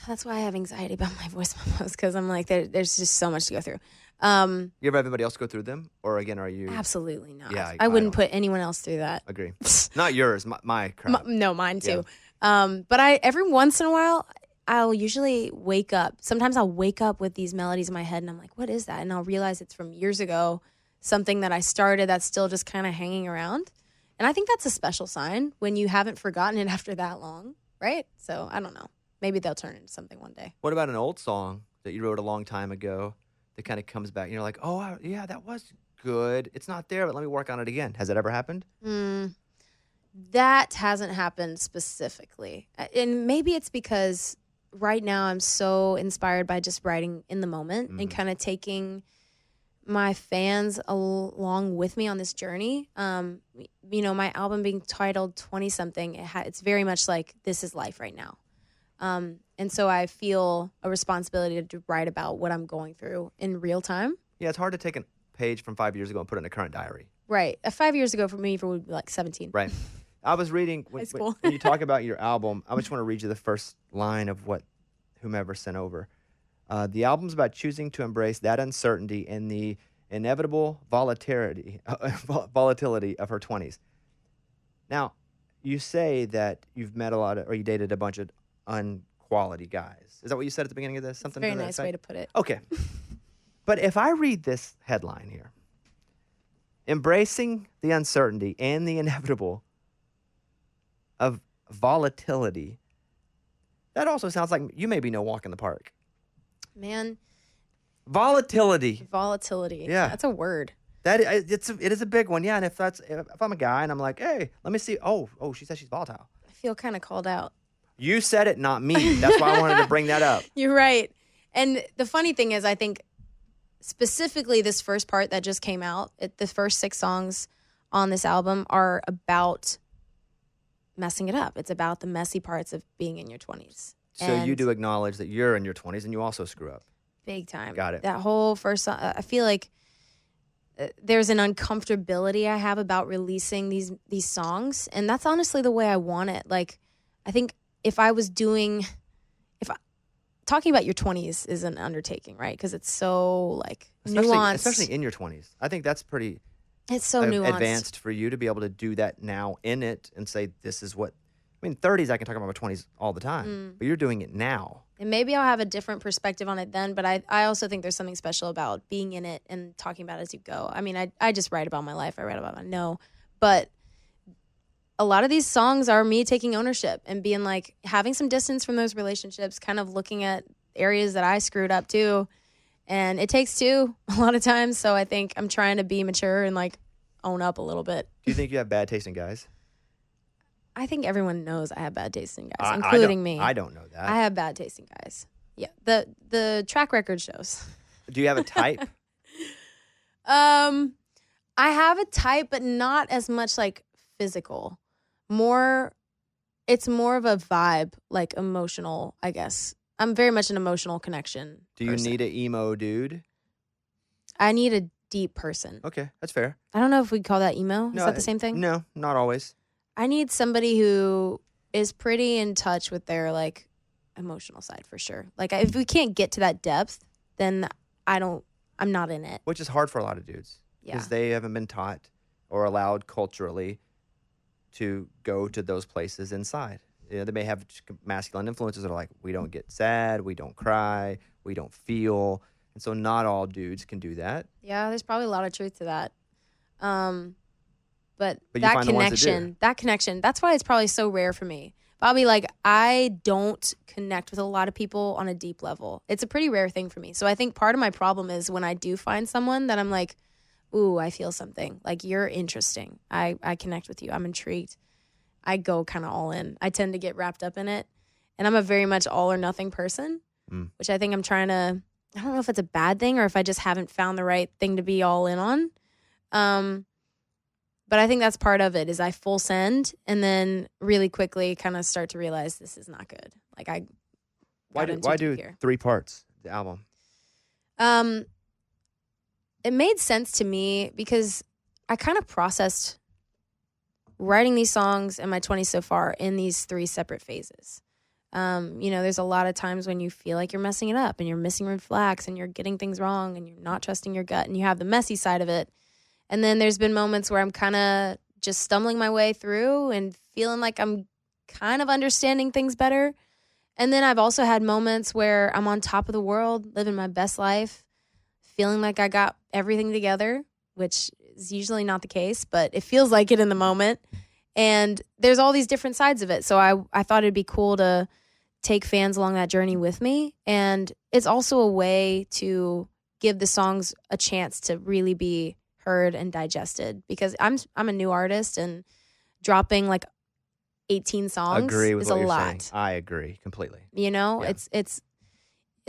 I have anxiety about my voice memos, because I'm like, there's just so much to go through. You ever have anybody else go through them? Or again, are you? Absolutely not. Yeah, I wouldn't don't. put anyone else through that. Agree. Not yours, my crowd. No, mine too. But every once in a while, I'll usually wake up. Sometimes I'll wake up with these melodies in my head, and I'm like, what is that? And I'll realize it's from years ago, something that I started that's still just kind of hanging around. And I think that's a special sign when you haven't forgotten it after that long, right? So I don't know. Maybe they'll turn into something one day. What about an old song that you wrote a long time ago that kind of comes back and you're like, oh, yeah, that was good. It's not there, but let me work on it again. Has that ever happened? That hasn't happened specifically. And maybe it's because right now I'm so inspired by just writing in the moment and kind of taking my fans along with me on this journey. My album being titled 20-something, it's very much like this is life right now. And so I feel a responsibility to write about what I'm going through in real time. Yeah, it's hard to take a page from 5 years ago and put it in a current diary. Right. 5 years ago for me, it would be like 17. Right. I was reading High school. when you talk about your album. I just want to read you the first line of what whomever sent over. The album's about choosing to embrace that uncertainty and the inevitable volatility of her 20s. Now, you say that you've met or you dated a bunch of unquality guys. Is that what you said at the beginning of this? Something Very to that nice effect? way to put it. Okay. But if I read this headline here, embracing the uncertainty and the inevitable of volatility, that also sounds like you maybe no walk in the park. Man, Volatility. Yeah. That's a word. It is a big one. Yeah. And if I'm a guy and I'm like, hey, let me see. Oh, she said she's volatile. I feel kind of called out. You said it, not me. That's why I wanted to bring that up. You're right. And the funny thing is, I think specifically this first part that just came out, the first 6 songs on this album are about messing it up. It's about the messy parts of being in your 20s. So you do acknowledge that you're in your 20s and you also screw up. Big time. Got it. That whole first song, I feel like there's an uncomfortability I have about releasing these songs, and that's honestly the way I want it. Like, I think talking about your 20s is an undertaking, right? Because it's so like nuanced. Especially in your 20s. I think that's pretty it's so nuanced. Advanced for you to be able to do that now in it and say, this is what, 30s, I can talk about my 20s all the time, but you're doing it now. And maybe I'll have a different perspective on it then, but I also think there's something special about being in it and talking about it as you go. I mean, I just write about my life. I write about but a lot of these songs are me taking ownership and being like, having some distance from those relationships, kind of looking at areas that I screwed up too. And it takes two a lot of times. So I think I'm trying to be mature and like own up a little bit. Do you think you have bad taste in guys? I think everyone knows I have bad taste in guys, including me. I don't know that. I have bad taste in guys. Yeah. The track record shows. Do you have a type? I have a type, but not as much like physical. It's more of a vibe, like emotional, I guess. I'm very much an emotional connection. Do you need an emo dude? I need a deep person. Okay, that's fair. I don't know if we'd call that emo. Is that the same thing? No, not always. I need somebody who is pretty in touch with their like emotional side for sure. Like if we can't get to that depth, then I'm not in it. Which is hard for a lot of dudes. Because they haven't been taught or allowed culturally to go to those places inside. You know, they may have masculine influences that are like, we don't get sad, we don't cry, we don't feel. And so not all dudes can do that. Yeah, there's probably a lot of truth to that. But you that find the ones that connection, that's why it's probably so rare for me. But I'll be like, I don't connect with a lot of people on a deep level. It's a pretty rare thing for me. So I think part of my problem is when I do find someone that I'm like, ooh, I feel something. Like, you're interesting. I connect with you. I'm intrigued. I go kind of all in. I tend to get wrapped up in it. And I'm a very much all or nothing person, which I think I'm trying to, I don't know if it's a bad thing or if I just haven't found the right thing to be all in on. But I think that's part of it is I full send and then really quickly kind of start to realize this is not good. Like why do 3 parts, the album? It made sense to me because I kind of processed writing these songs in my 20s so far in these 3 separate phases. There's a lot of times when you feel like you're messing it up and you're missing red flags and you're getting things wrong and you're not trusting your gut and you have the messy side of it. And then there's been moments where I'm kind of just stumbling my way through and feeling like I'm kind of understanding things better. And then I've also had moments where I'm on top of the world, living my best life, feeling like I got everything together, which is usually not the case, but it feels like it in the moment. And there's all these different sides of it. So I thought it'd be cool to take fans along that journey with me. And it's also a way to give the songs a chance to really be heard and digested because I'm a new artist and dropping like 18 songs agree with is what a you're lot. Saying. I agree completely. Yeah. It's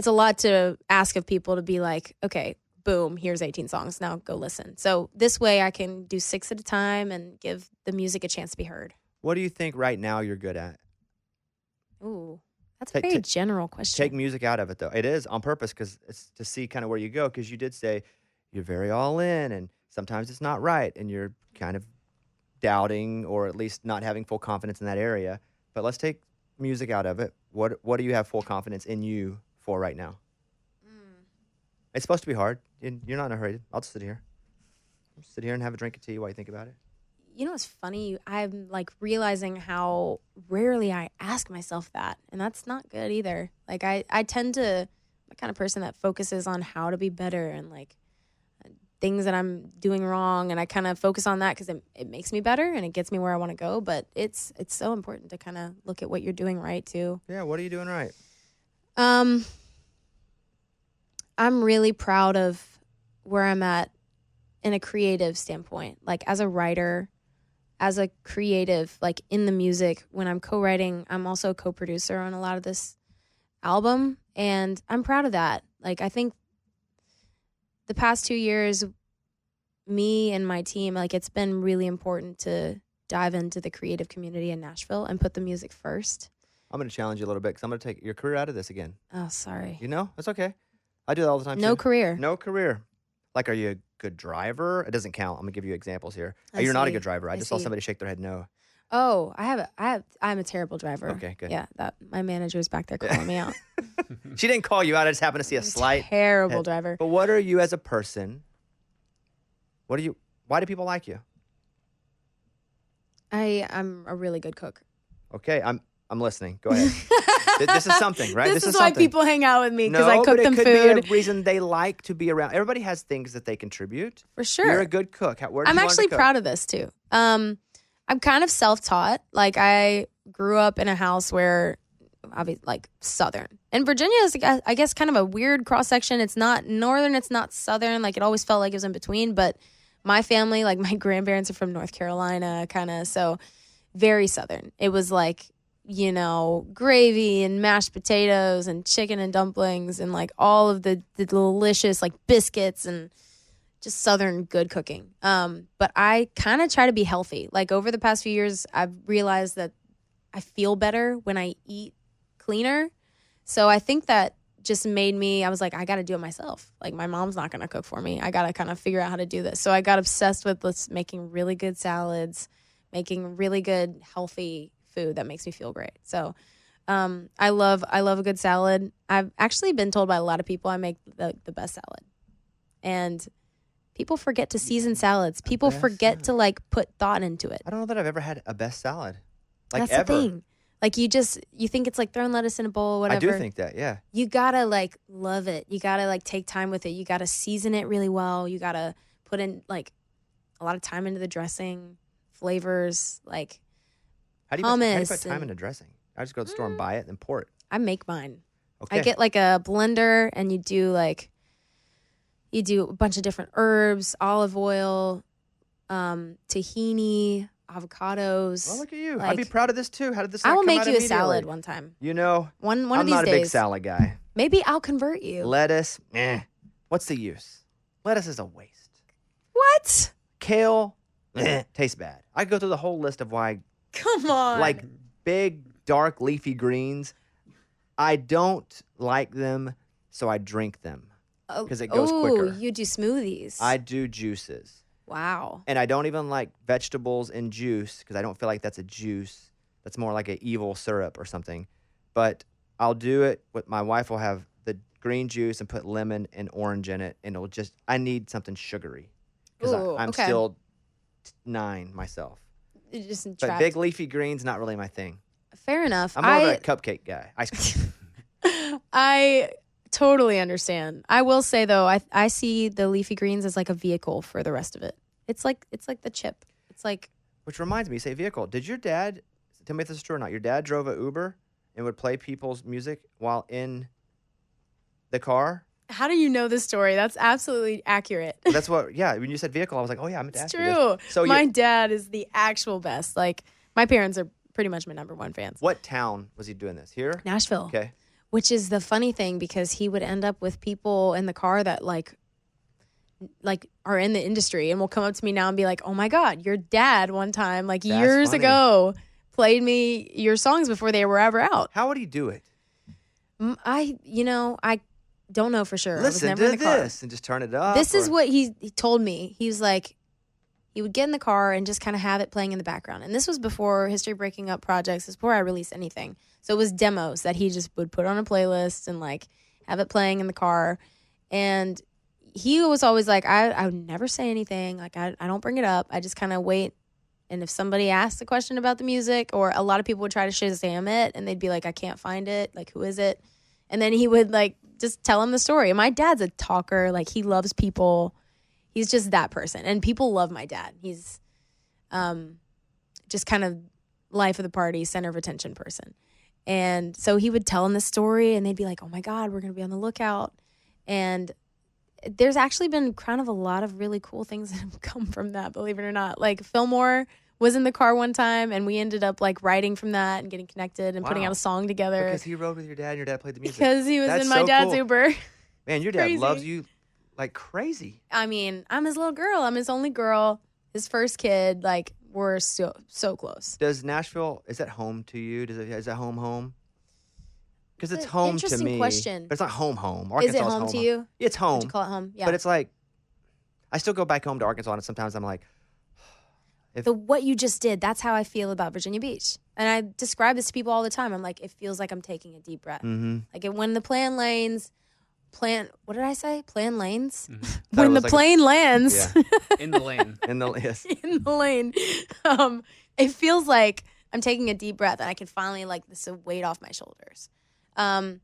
a lot to ask of people to be like, okay, boom, here's 18 songs. Now go listen. So this way I can do 6 at a time and give the music a chance to be heard. What do you think right now you're good at? Ooh, that's a very general question. Take music out of it, though. It is on purpose because it's to see kind of where you go because you did say you're very all in and Sometimes it's not right, and you're kind of doubting or at least not having full confidence in that area. But let's take music out of it. What do you have full confidence in you for right now? It's supposed to be hard. You're not in a hurry. I'll just sit here. Sit here and have a drink of tea while you think about it. You know what's funny? I'm like realizing how rarely I ask myself that. And that's not good either. Like I tend to, I'm the kind of person that focuses on how to be better and like things that I'm doing wrong. And I kind of focus on that because it makes me better and it gets me where I want to go. But it's so important to kind of look at what you're doing right too. Yeah, what are you doing right? I'm really proud of where I'm at in a creative standpoint. Like as a writer, as a creative, like in the music, when I'm co-writing, I'm also a co-producer on a lot of this album. And I'm proud of that. Like I think the past 2 years, me and my team, like it's been really important to dive into the creative community in Nashville and put the music first. I'm going to challenge you a little bit because I'm going to take your career out of this again. Oh, sorry. You know, it's okay. I do that all the time. No too. career. No career. Like, are you a good driver? It doesn't count. I'm gonna give you examples here. I You're not a see. good driver. I just saw see. somebody shake their head no. Oh, I'm a terrible driver. Okay, good. Yeah, that my manager's back there calling me out. She didn't call you out. I just happened to see a slight Terrible head. driver. But what are you as a person? Why do people like you? I'm a really good cook. Okay, I'm listening. Go ahead. This is something, right? This is why something. people hang out with me because No, I cook but them it could food. be a reason they like to be around. Everybody has things that they contribute. For sure. You're a good cook. Where did I'm you learn actually to cook? proud of this too. I'm kind of self-taught. Like I grew up in a house where, obviously, like Southern, and Virginia is, I guess, kind of a weird cross section. It's not Northern, it's not Southern. Like it always felt like it was in between. But my family, like my grandparents, are from North Carolina, kind of, so very Southern. It was like, you know, gravy and mashed potatoes and chicken and dumplings and like all of the delicious like biscuits and just Southern good cooking. But I kind of try to be healthy. Like over the past few years, I've realized that I feel better when I eat cleaner. So I think that just made me, I was like, I got to do it myself. Like my mom's not going to cook for me. I got to kind of figure out how to do this. So I got obsessed with making really good salads, making really good, healthy food that makes me feel great. So I love a good salad. I've actually been told by a lot of people I make the best salad. And people forget to season salads. People forget to like put thought into it. I don't know that I've ever had a best salad. Like That's ever. the thing. Like you think it's like throwing lettuce in a bowl, whatever. I do think that, yeah. You gotta like love it. You gotta like take time with it. You gotta season it really well. You gotta put in like a lot of time into the dressing, flavors, like How do you hummus put time and- into dressing? I just go to the store and buy it and pour it. I make mine. Okay. I get like a blender and you do a bunch of different herbs, olive oil, tahini, avocados. Well, look at you. Like, I'd be proud of this too. How did this I not will come make out you a immediately? salad one time. You know, One I'm of these not days. a big salad guy. Maybe I'll convert you. Lettuce, what's the use? Lettuce is a waste. What? Kale, tastes bad. I go through the whole list of why, Come on. like big, dark, leafy greens, I don't like them, so I drink them because it goes quicker. You do smoothies. I do juices. Wow. And I don't even like vegetables in juice because I don't feel like that's a juice. That's more like an evil syrup or something. But I'll do it with my wife will have the green juice and put lemon and orange in it. And I need something sugary because Ooh, I'm okay. still 9 myself. You're just But trapped. big leafy greens, not really my thing. Fair enough. I'm more of a cupcake guy. Ice cream. I totally understand. I will say though, I see the leafy greens as like a vehicle for the rest of it. It's like the chip. It's like Which reminds me, say vehicle. Did your dad, tell me if this is true or not, your dad drove an Uber and would play people's music while in the car? how do you know this story? That's absolutely accurate. That's what, yeah. When you said vehicle, I was like, oh yeah, I'm It's ask you true. this. So My dad is the actual best. Like my parents are pretty much my number one fans. what town was he doing this? Here? Nashville. Okay. Which is the funny thing because he would end up with people in the car that like are in the industry and will come up to me now and be like, "Oh my God, your dad one time like That's years funny. ago played me your songs before they were ever out." How would he do it? I don't know for sure. I was Listen never to in the car. this and just turn it up. This is what he told me. He was like, he would get in the car and just kind of have it playing in the background. And this was before History Breaking Up projects. This was before I released anything. So it was demos that he just would put on a playlist and like have it playing in the car. And he was always like, I would never say anything. Like I don't bring it up. I just kind of wait. And if somebody asked a question about the music, or a lot of people would try to Shazam it and they'd be like, I can't find it. Like, who is it? And then he would like just tell him the story. And my dad's a talker. Like, he loves people. He's just that person. And people love my dad. He's just kind of life of the party, center of attention person. And so he would tell them the story and they'd be like, oh my God, we're going to be on the lookout. And there's actually been kind of a lot of really cool things that have come from that, believe it or not. Like Fillmore was in the car one time and we ended up like writing from that and getting connected and putting out a song together. Because he rode with your dad and your dad played the music. Because he was That's in my so dad's cool. Uber. Man, your dad loves you like crazy. I mean, I'm his little girl. I'm his only girl, his first kid. Like, we're so close. Does Nashville, is that home to you? Is that home? Because it's That's an home to interesting me. question. But it's not home. Is it Arkansas home to you? It's home. Would you call it home? Yeah. But it's like, I still go back home to Arkansas and sometimes I'm like, what you just did, that's how I feel about Virginia Beach. And I describe this to people all the time. I'm like, it feels like I'm taking a deep breath. mm-hmm. Like when the plane lanes, what did I say? Plan lanes? Mm-hmm. When the plane lands Yeah. In the lane. Yes. in the lane, it feels like I'm taking a deep breath and I can finally like this weight off my shoulders. And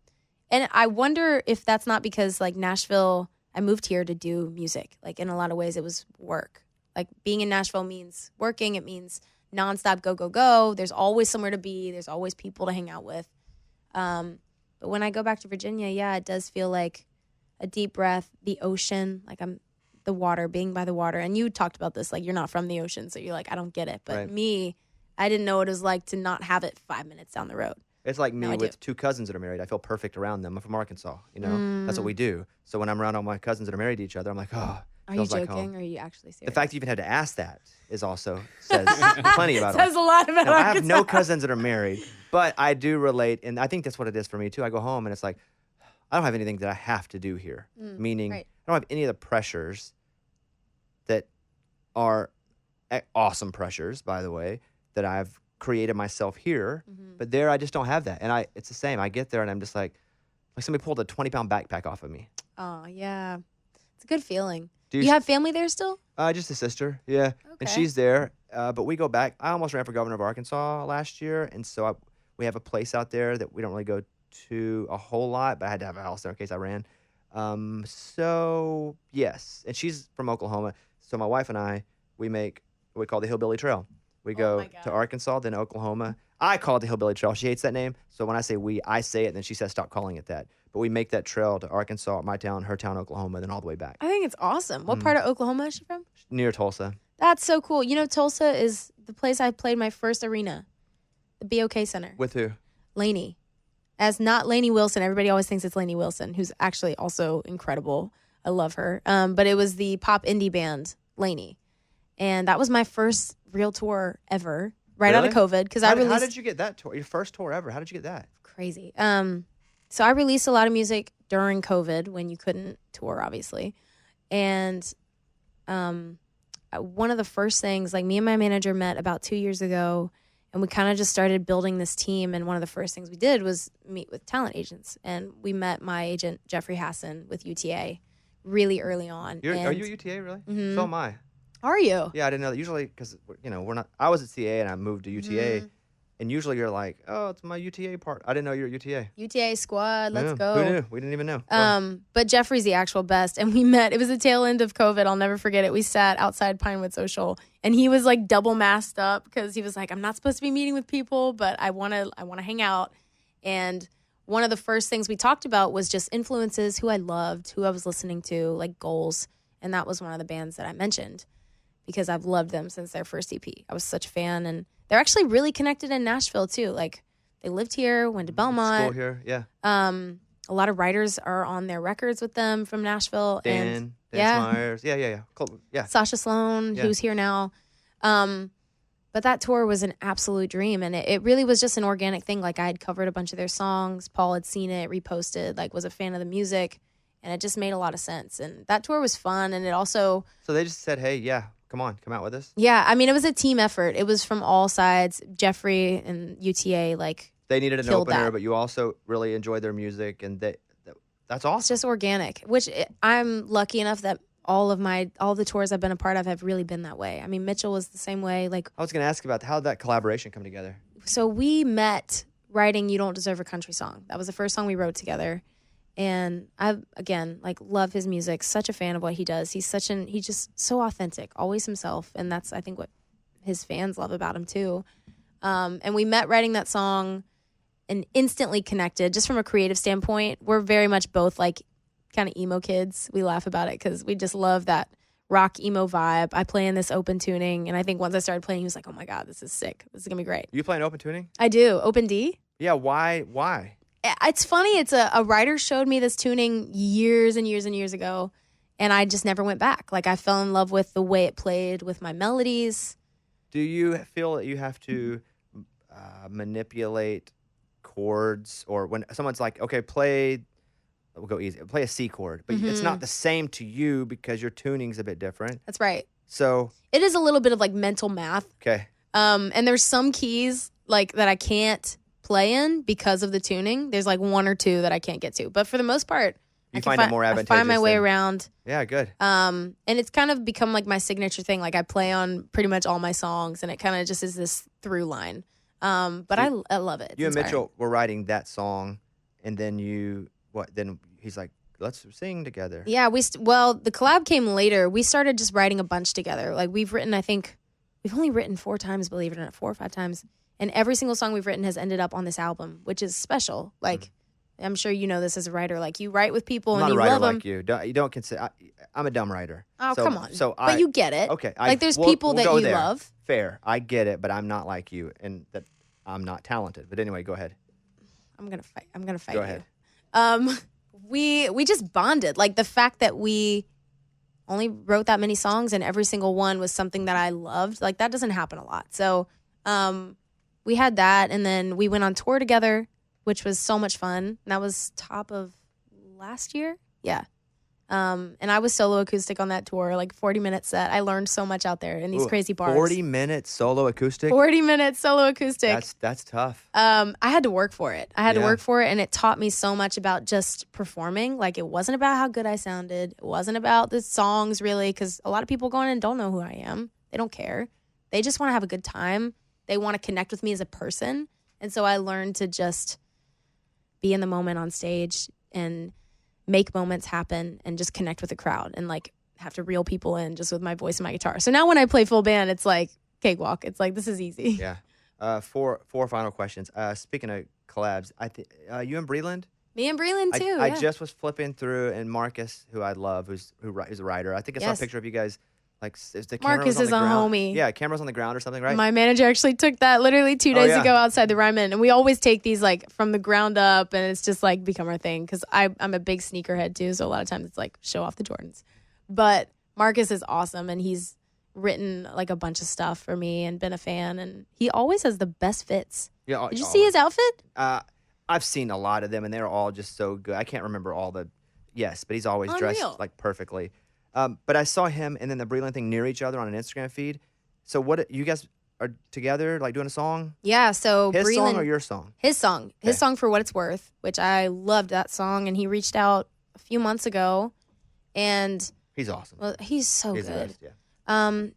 I wonder if that's not because like Nashville, I moved here to do music. Like in a lot of ways it was work. Like being in Nashville means working. It means nonstop go, go, go. There's always somewhere to be. There's always people to hang out with. But when I go back to Virginia, yeah, it does feel like a deep breath, the ocean, like I'm the water, being by the water. And you talked about this, like you're not from the ocean, so you're like, I don't get it. But Right. me, I didn't know what it was like to not have it 5 minutes down the road. It's like me No, I with do. 2 cousins that are married. I feel perfect around them. I'm from Arkansas. You know, that's what we do. So when I'm around all my cousins that are married to each other, I'm like, oh, Are you feels like joking home. or are you actually serious? The fact you even had to ask that is also says plenty about says a lot about Now, I have Arkansas. no cousins that are married, but I do relate, and I think that's what it is for me too. I go home and it's like, I don't have anything that I have to do here. Meaning, right. I don't have any of the pressures that are awesome pressures, by the way, that I've created myself here. But there, I just don't have that, and it's the same. I get there and I'm just like somebody pulled a 20-pound backpack off of me. Oh, yeah. It's a good feeling. Do You have family there still? Just a sister, yeah, and Okay. she's there. But we go back. I almost ran for governor of Arkansas last year, and so we have a place out there that we don't really go to a whole lot, but I had to have a house there in case I ran. So yes, and she's from Oklahoma. So my wife and I, we make what we call the Hillbilly Trail. We go my God. to Arkansas, then Oklahoma. I call it the Hillbilly Trail. She hates that name, so when I say we, I say it, and then she says stop calling it that. But we make that trail to Arkansas, my town, her town, Oklahoma, then all the way back I think it's awesome. What part of Oklahoma is she from? near Tulsa. That's so cool. You know, Tulsa is the place I played my first arena, the BOK Center. With who? Lainey. As not Lainey Wilson. Everybody always thinks it's Lainey Wilson, who's actually also incredible. I love her. But it was the pop indie band, Lainey. And that was my first real tour ever, right out of Really? COVID. Because How I released... did you get that tour? Your first tour ever? How did you get that? Crazy. So I released a lot of music during COVID when you couldn't tour, obviously. And one of the first things, like me and my manager met about 2 years ago, and we kind of just started building this team. And one of the first things we did was meet with talent agents. And we met my agent, Jeffrey Hassan, with UTA really early on. Are you at UTA, really? So am I. Are you? Yeah, I didn't know that. Usually, because, we're not, I was at CA and I moved to UTA. And usually you're like, oh, it's my UTA part. I didn't know you were at UTA. UTA squad, let's Yeah. go. Who knew? We didn't even know. But Jeffrey's the actual best. And we met, it was the tail end of COVID. I'll never forget it. We sat outside Pinewood Social and he was like double masked up because he was like, I'm not supposed to be meeting with people, but I want to hang out. And one of the first things we talked about was just influences, who I loved, who I was listening to, like goals. And that was one of the bands that I mentioned because I've loved them since their first EP. I was such a fan. And they're actually really connected in Nashville too. Like they lived here, went to Belmont. School here, yeah. A lot of writers are on their records with them from Nashville. Dan yeah. Myers. Yeah. Cool. Yeah. Sasha Sloan, Yeah. who's here now. But that tour was an absolute dream. And it really was just an organic thing. Like I had covered a bunch of their songs. Paul had seen it, reposted, like was a fan of the music. And it just made a lot of sense. And that tour was fun. And it also... So they just said, hey, yeah, come out with us? Yeah, I mean, it was a team effort. It was from all sides. Jeffrey and UTA, like, they needed an killed opener, that. but you also really enjoyed their music, and that's awesome. It's just organic, which I'm lucky enough that all the tours I've been a part of have really been that way. I mean, Mitchell was the same way. Like, I was going to ask about how did that collaboration come together? So we met writing "You Don't Deserve a Country Song." That was the first song we wrote together, and I again like love his music. Such a fan of what he does. He's just so authentic, always himself, and that's I think what his fans love about him too. And we met writing that song. And instantly connected just from a creative standpoint. We're very much both like kind of emo kids. We laugh about it because we just love that rock emo vibe. I play in this open tuning, and I think once I started playing, he was like, oh my God, this is sick. This is gonna be great. You play an open tuning? I do. Open D? Yeah, why? It's funny. It's a writer showed me this tuning years and years and years ago, and I just never went back. Like I fell in love with the way it played with my melodies. Do you feel that you have to manipulate chords, or when someone's like, okay, we'll go easy, play a C chord, but it's not the same to you because your tuning's a bit different. That's right. So it is a little bit of like mental math. Okay. And there's some keys like that I can't play in because of the tuning. There's like one or two that I can't get to, but for the most part, you find it more advantageous. I find my way around. Yeah, good. And it's kind of become like my signature thing. Like I play on pretty much all my songs, and it kind of just is this through line. But I love it. It's you and inspiring. Mitchell were writing that song, and then then he's like, let's sing together. Yeah, well, the collab came later. We started just writing a bunch together. Like we've only written 4 times, believe it or not, 4 or 5 times. And every single song we've written has ended up on this album, which is special. Like, I'm sure you know this as a writer. Like you write with people and you love them. I'm not a writer like you. You don't consider. I'm a dumb writer. Oh, come on. But you get it. Okay. Like there's people that you love. Fair. I get it, but I'm not like you, and that I'm not talented. But anyway, go ahead. I'm gonna fight. Go ahead. We just bonded. Like the fact that we only wrote that many songs and every single one was something that I loved. Like that doesn't happen a lot. So we had that, and then we went on tour together, which was so much fun. And that was top of last year. Yeah. And I was solo acoustic on that tour, like 40-minute set. I learned so much out there in these crazy bars. 40 minutes solo acoustic? 40 minutes solo acoustic. That's tough. I had to work for it. And it taught me so much about just performing. Like it wasn't about how good I sounded. It wasn't about the songs really, because a lot of people go in and don't know who I am. They don't care. They just want to have a good time. They want to connect with me as a person. And so I learned to just be in the moment on stage and make moments happen and just connect with the crowd and like have to reel people in just with my voice and my guitar. So now when I play full band, it's like cakewalk. It's like, this is easy. Yeah. Four final questions. Speaking of collabs, you and Breland? Me and Breland too. I just was flipping through, and Marcus, who I love, who's a writer. I think I saw a picture of you guys. Like, is the camera Marcus on is the a ground? homie. Yeah, camera's on the ground or something, right? My manager actually took that literally 2 days ago outside the Ryman. And we always take these like from the ground up, and it's just like become our thing. Because I'm a big sneakerhead too. So a lot of times it's like show off the Jordans. But Marcus is awesome, and he's written like a bunch of stuff for me and been a fan. And he always has the best fits. Yeah. Did you see his outfit? I've seen a lot of them, and they're all just so good. I can't remember all the, but he's always dressed like perfectly. But I saw him and then the Breland thing near each other on an Instagram feed. So what, you guys are together, like doing a song? Yeah, so his Breland, song or your song? His song. His song, For What It's Worth, which I loved that song. And he reached out a few months ago. And he's awesome. Well, he's so good. The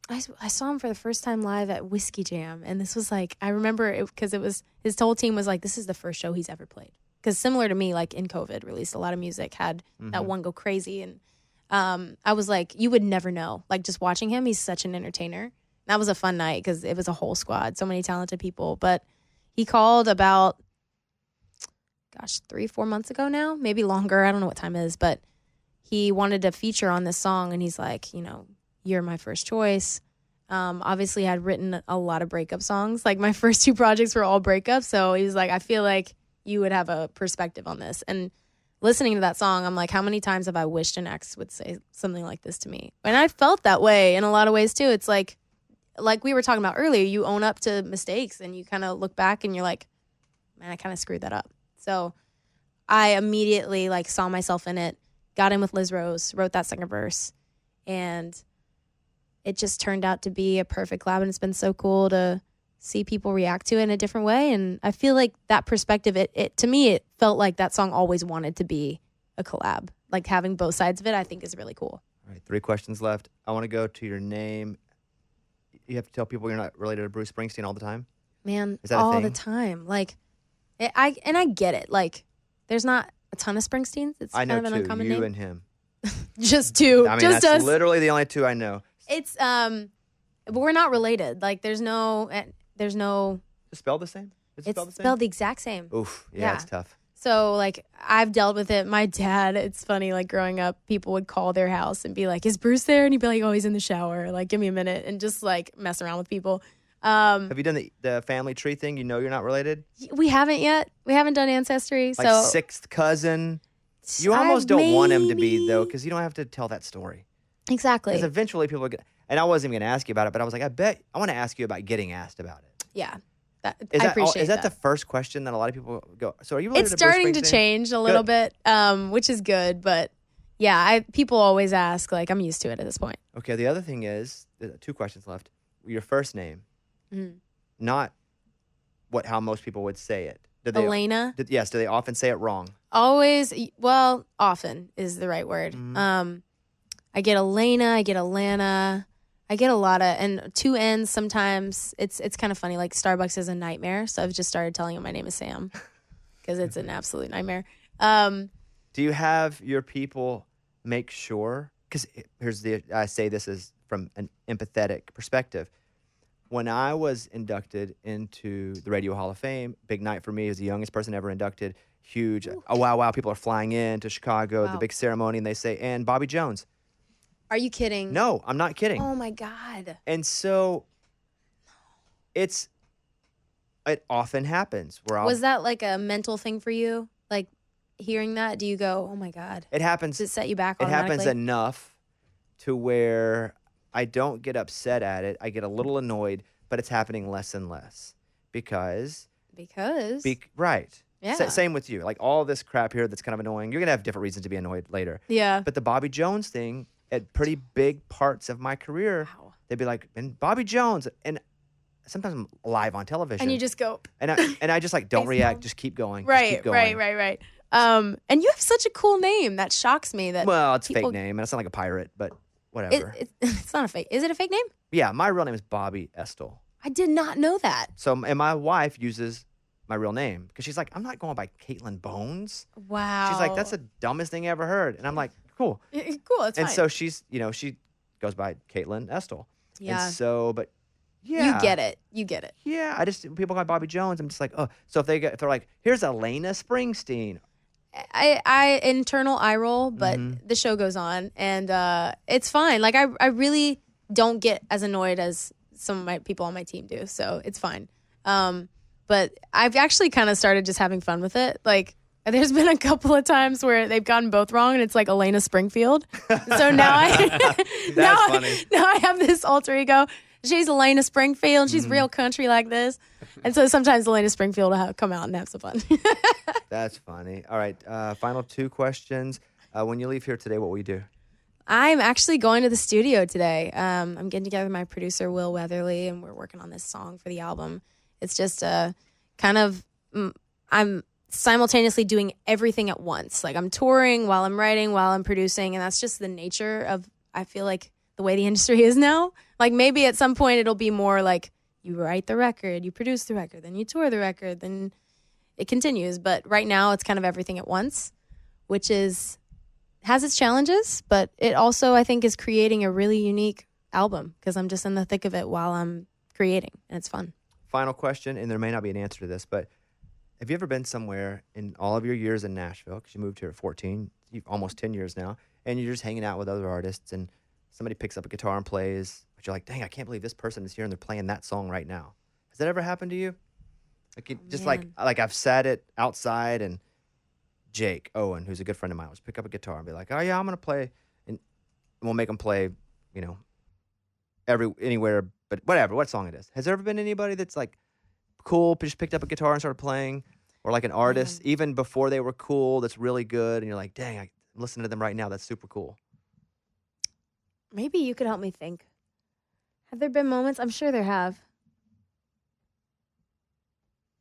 best, I saw him for the first time live at Whiskey Jam. And this was like, I remember it because it was, his whole team was like, this is the first show he's ever played. Because similar to me, like in COVID, released a lot of music, had that one go crazy. And I was like, you would never know. Like just watching him, he's such an entertainer. That was a fun night because it was a whole squad, so many talented people. But he called about, 3-4 months ago now, maybe longer. I don't know what time it is, but he wanted to feature on this song, and he's like, you're my first choice. Obviously, I had written a lot of breakup songs. Like my first 2 projects were all breakups, so he was like, I feel like you would have a perspective on this. And listening to that song, I'm like, how many times have I wished an ex would say something like this to me? And I felt that way in a lot of ways too. It's like we were talking about earlier, you own up to mistakes and you kind of look back and you're like, man, I kind of screwed that up. So I immediately like saw myself in it, got in with Liz Rose, wrote that second verse, and it just turned out to be a perfect collab. And it's been so cool to see people react to it in a different way. And I feel like that perspective, it to me, it felt like that song always wanted to be a collab. Like having both sides of it, I think is really cool. All right, 3 questions left. I want to go to your name. You have to tell people you're not related to Bruce Springsteen all the time? Man, Is that a all thing? the time. Like, I get it. Like, there's not a ton of Springsteens. It's I know kind of an 2, uncommon you name. and him. Just 2. I mean, just that's us. literally the only 2 I know. It's but we're not related. Like, there's no. Is it spelled the same? Is it It's spelled the same? spelled the exact same. Oof, yeah, Yeah. it's tough. So, like, I've dealt with it. My dad, it's funny, like, growing up, people would call their house and be like, is Bruce there? And he'd be like, oh, he's in the shower. Like, give me a minute. And just, like, mess around with people. Have you done the family tree thing? You know you're not related? We haven't yet. We haven't done Ancestry. Like so 6th cousin? You almost don't want him to be, though, because you don't have to tell that story. Exactly. Because eventually people are going to... And I wasn't even going to ask you about it, but I was like, I want to ask you about getting asked about it. Yeah. I Is appreciate that the first question that a lot of people go, so are you related It's to Bruce starting to Springsteen? change a little bit, which is good. But yeah, people always ask. Like, I'm used to it at this point. Okay, the other thing is, 2 questions left. Your first name, not how most people would say it. Elena. Yes, do they often say it wrong? Always. Well, often is the right word. I get Elena. I get Alana. I get a lot of, and 2 N's sometimes. It's kind of funny. Like, Starbucks is a nightmare. So I've just started telling them my name is Sam because it's an absolute nightmare. Do you have your people make sure, because I say this is from an empathetic perspective. When I was inducted into the Radio Hall of Fame, big night for me as the youngest person ever inducted, huge. Oh, wow, people are flying in to Chicago, the big ceremony, and they say, and Bobby Jones. Are you kidding? No, I'm not kidding. Oh, my God. And so it often happens where Was that like a mental thing for you? Like, hearing that, do you go, oh, my God? it happens. Does it set you back It automatically? happens enough to where I don't get upset at it. I get a little annoyed, but it's happening less and less because. Right. Yeah. Same with you. Like all this crap here that's kind of annoying. You're going to have different reasons to be annoyed later. Yeah. But the Bobby Jones thing, at pretty big parts of my career, they'd be like, and Bobby Jones. And sometimes I'm live on television. And you just go. And I just like, don't react. Just keep going. Right, just keep going. right. And you have such a cool name. That shocks me. That Well, it's a people, fake name. And I sound like a pirate, but whatever. It's not a fake. Is it a fake name? Yeah, my real name is Bobby Estel. I did not know that. So, and my wife uses my real name because she's like, I'm not going by Caitlin Bones. Wow. She's like, that's the dumbest thing I ever heard. And I'm like, cool. Cool. It's And fine. so she goes by Caitlin Estel. Yeah. And so, but yeah. You get it. Yeah. People call me Bobby Jones. I'm just like, oh. So if they're like, here's Alana Springsteen. I internal eye roll, but the show goes on and it's fine. Like I really don't get as annoyed as some of my people on my team do. So it's fine. But I've actually kind of started just having fun with it. Like there's been a couple of times where they've gotten both wrong and it's like Elena Springfield. So now funny. Now I have this alter ego. She's Elena Springfield. She's real country like this. And so sometimes Elena Springfield will come out and have some fun. That's funny. All right. Final 2 questions. When you leave here today, what will you do? I'm actually going to the studio today. I'm getting together with my producer, Will Weatherly, and we're working on this song for the album. It's just I'm simultaneously doing everything at once. Like I'm touring while I'm writing, while I'm producing, and that's just the nature of, I feel like, the way the industry is now. Like maybe at some point it'll be more like you write the record, you produce the record, then you tour the record, then it continues. But right now it's kind of everything at once, which has its challenges, but it also, I think, is creating a really unique album because I'm just in the thick of it while I'm creating, and it's fun. Final question, and there may not be an answer to this, but have you ever been somewhere in all of your years in Nashville, because you moved here at 14, almost 10 years now, and you're just hanging out with other artists, and somebody picks up a guitar and plays, but you're like, dang, I can't believe this person is here and they're playing that song right now. Has that ever happened to you? Like I've sat it outside and Jake Owen, who's a good friend of mine, will pick up a guitar and be like, oh yeah, I'm going to play, and we'll make them play, anywhere, but whatever, what song it is. Has there ever been anybody that's like cool, just picked up a guitar and started playing? Or like an artist, even before they were cool, that's really good, and you're like, dang, I'm listening to them right now. That's super cool. Maybe you could help me think. Have there been moments? I'm sure there have.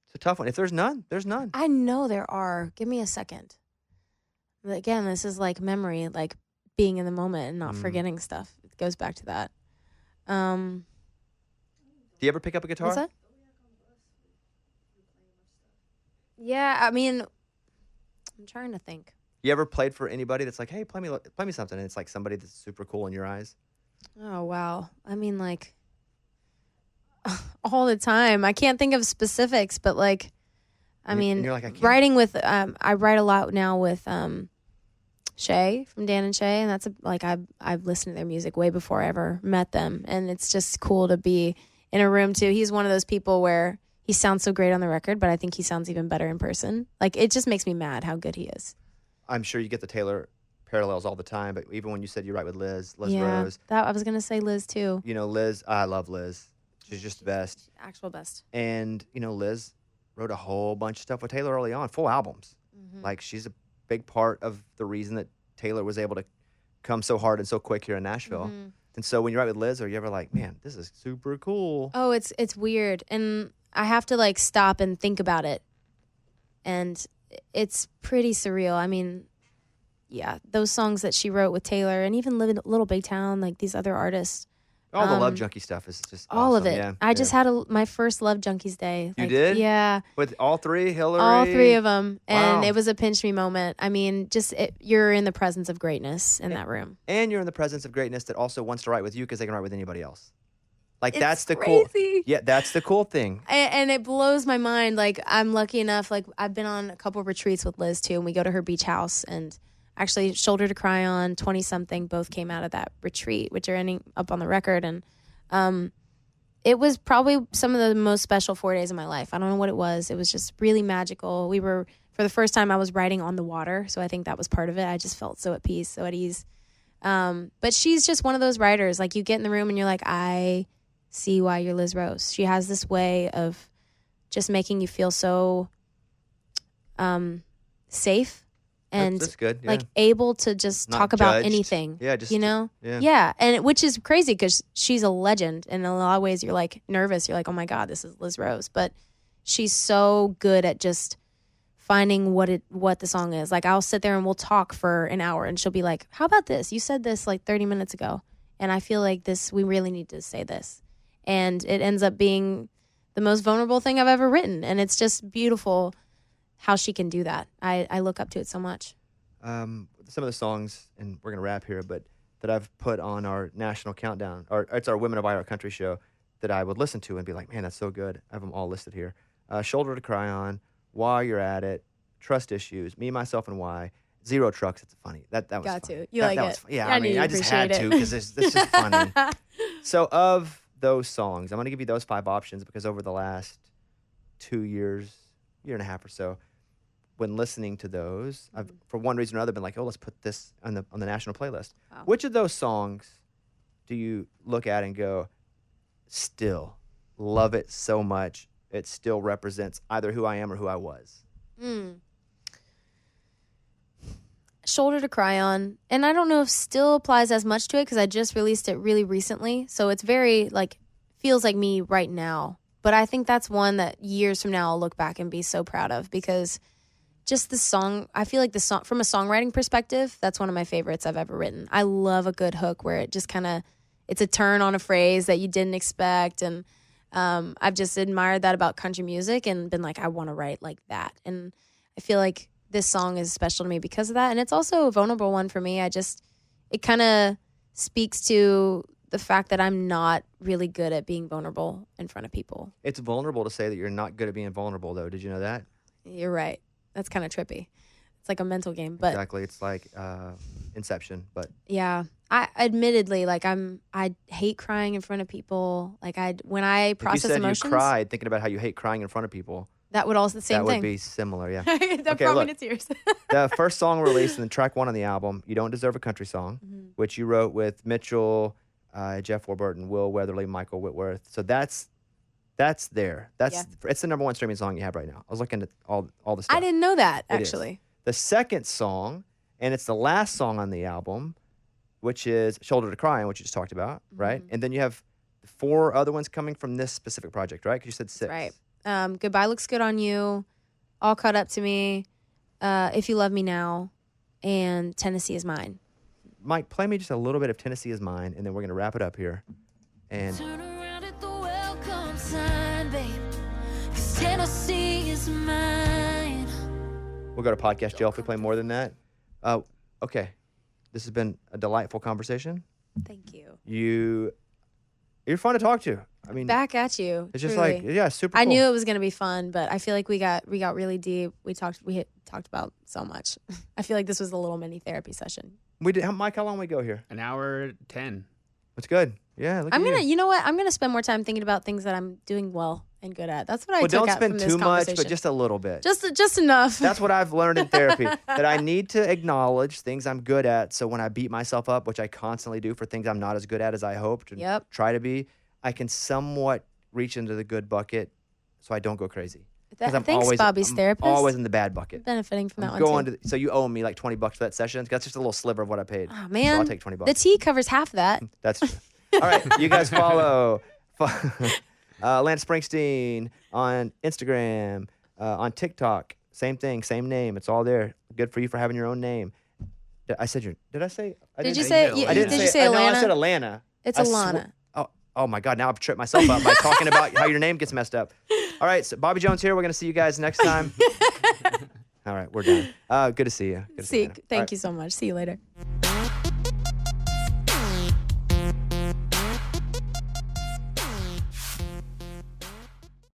It's a tough one. If there's none, there's none. I know there are. Give me a second. Again, this is like memory, like being in the moment and not forgetting stuff. It goes back to that. Do you ever pick up a guitar? What's that? Yeah, I mean, I'm trying to think. You ever played for anybody that's like, hey, play me something, and it's like somebody that's super cool in your eyes? Oh, wow. I mean, like, all the time. I can't think of specifics, but like, I mean, and you're like, I can't. writing with, I write a lot now with Shay from Dan and Shay, and that's I've listened to their music way before I ever met them, and it's just cool to be in a room too. He's one of those people where he sounds so great on the record, but I think he sounds even better in person. Like, it just makes me mad how good he is. I'm sure you get the Taylor parallels all the time, but even when you said you write with Liz Yeah, Rose. I was going to say Liz too. You know, Liz, I love Liz. She's just the best. Actual best. And, you know, Liz wrote a whole bunch of stuff with Taylor early on, full albums. Like, she's a big part of the reason that Taylor was able to come so hard and so quick here in Nashville. And so when you write with Liz, are you ever like, man, this is super cool? Oh, it's weird. And I have to like stop and think about it. And it's pretty surreal. I mean, yeah, those songs that she wrote with Taylor and even Little Big Town, like these other artists. All the Love Junkie stuff is just all awesome. of it. Yeah, I just had my first Love Junkies day. You Like, did? Yeah. With all three, Hillary? All three of them. And Wow. it was a pinch me moment. I mean, you're in the presence of greatness in that room. And you're in the presence of greatness that also wants to write with you because they can write with anybody else. Like, It's that's the crazy. cool. Yeah, that's the cool thing. And it blows my mind. Like, I'm lucky enough, like, I've been on a couple of retreats with Liz too, and we go to her beach house, and actually Shoulder to Cry On, 20-something, both came out of that retreat, which are ending up on the record. And it was probably some of the most special 4 days of my life. I don't know what it was. It was just really magical. For the first time, I was writing on the water, so I think that was part of it. I just felt so at peace, so at ease. But she's just one of those writers. Like, you get in the room and you're like, I see why you're Liz Rose. She has this way of just making you feel so safe and That's good. Yeah. like able to just Not talk about judged. anything. Yeah, just you know? yeah. And which is crazy because she's a legend. And in a lot of ways, you're like nervous. You're like, oh my God, this is Liz Rose. But she's so good at just finding what the song is. Like, I'll sit there and we'll talk for an hour, and she'll be like, how about this? You said this like 30 minutes ago, and I feel like we really need to say this. And it ends up being the most vulnerable thing I've ever written. And it's just beautiful how she can do that. I look up to it so much. Some of the songs, and we're going to wrap here, but that I've put on our national countdown, or it's our Women of Our Country show, that I would listen to and be like, man, that's so good. I have them all listed here. Shoulder to Cry On, While You're At It, Trust Issues, Me, Myself, and Why, Zero Trucks. It's funny. That was Got funny. to. You That- like that it. was yeah, I I knew mean, you'd I just had appreciate to it. because it's just funny. So of those songs, I'm going to give you those 5 options because over the last 2 years, year and a half or so, when listening to those, I've for one reason or another been like, oh, let's put this on the national playlist. Wow. Which of those songs do you look at and go, still love it so much, it still represents either who I am or who I was? Shoulder to Cry On. And I don't know if still applies as much to it because I just released it really recently. So it's very, like, feels like me right now. But I think that's one that years from now I'll look back and be so proud of because just the song, I feel like the song, from a songwriting perspective, that's one of my favorites I've ever written. I love a good hook where it just kind of, it's a turn on a phrase that you didn't expect. And I've just admired that about country music and been like, I want to write like that. And I feel like this song is special to me because of that. And it's also a vulnerable one for me. It kind of speaks to the fact that I'm not really good at being vulnerable in front of people. It's vulnerable to say that you're not good at being vulnerable, though. Did you know that? You're right. That's kind of trippy. It's like a mental game, but Exactly. It's like Inception, but yeah. I admittedly, like, I hate crying in front of people. Like, when I if you process said emotions, you cried thinking about how you hate crying in front of people, that would also the same that thing. would be similar, yeah. that Okay, brought me look. to tears. The first song released and track 1 on the album, You Don't Deserve a Country Song, which you wrote with Mitchell, Jeff Warburton, Will Weatherly, Michael Whitworth. So that's That's there. Yeah. It's the number one streaming song you have right now. I was looking at all the stuff. I didn't know that, It is. actually. The second song, and it's the last song on the album, which is Shoulder to Cry On, which you just talked about, right? Mm-hmm. And then you have 4 other ones coming from this specific project, right? Because you said 6. Right. Goodbye Looks Good on You, All Caught Up to Me, If You Love Me Now, and Tennessee Is Mine. Mike, play me just a little bit of Tennessee Is Mine, and then we're going to wrap it up here. And Turn around at the welcome sign, babe, 'cause Tennessee is mine. we'll go to podcast jail if we play more than that. Okay. This has been a delightful conversation. Thank you. You're fun to talk to. I mean, Back at you. it's just truly. like, yeah, super cool. I knew it was gonna be fun, but I feel like we got really deep. We talked about so much. I feel like this was a little mini therapy session. We did, Mike, how long we go here? An hour 10. It's good. Yeah, look I'm at gonna, you. you know what? I'm gonna spend more time thinking about things that I'm doing well and good at. That's what I Well, took don't out spend from this too much, conversation. but just a little bit. just enough. That's what I've learned in therapy, that I need to acknowledge things I'm good at. So when I beat myself up, which I constantly do for things I'm not as good at as I hoped and Yep. try to be, I can somewhat reach into the good bucket so I don't go crazy. 'Cause Thanks, Bobby's I'm therapist. always in the bad bucket. Benefiting from that I'm one going too. so you owe me like $20 for that session. That's just a little sliver of what I paid. Oh So man, I'll take $20. the tea covers half that. That's true. All right, you guys follow Alana Springsteen on Instagram, on TikTok. Same thing, same name. It's all there. Good for you for having your own name. I said your. Did I say? I Did didn't you say- say? I didn't Did you say No, I Alana? said Alana. It's I Alana. Oh my God! Now I've tripped myself up by talking about how your name gets messed up. All right, so Bobby Jones here. We're gonna see you guys next time. All right, we're done. Good to see you. Good to see you. Thank you so much. See you later.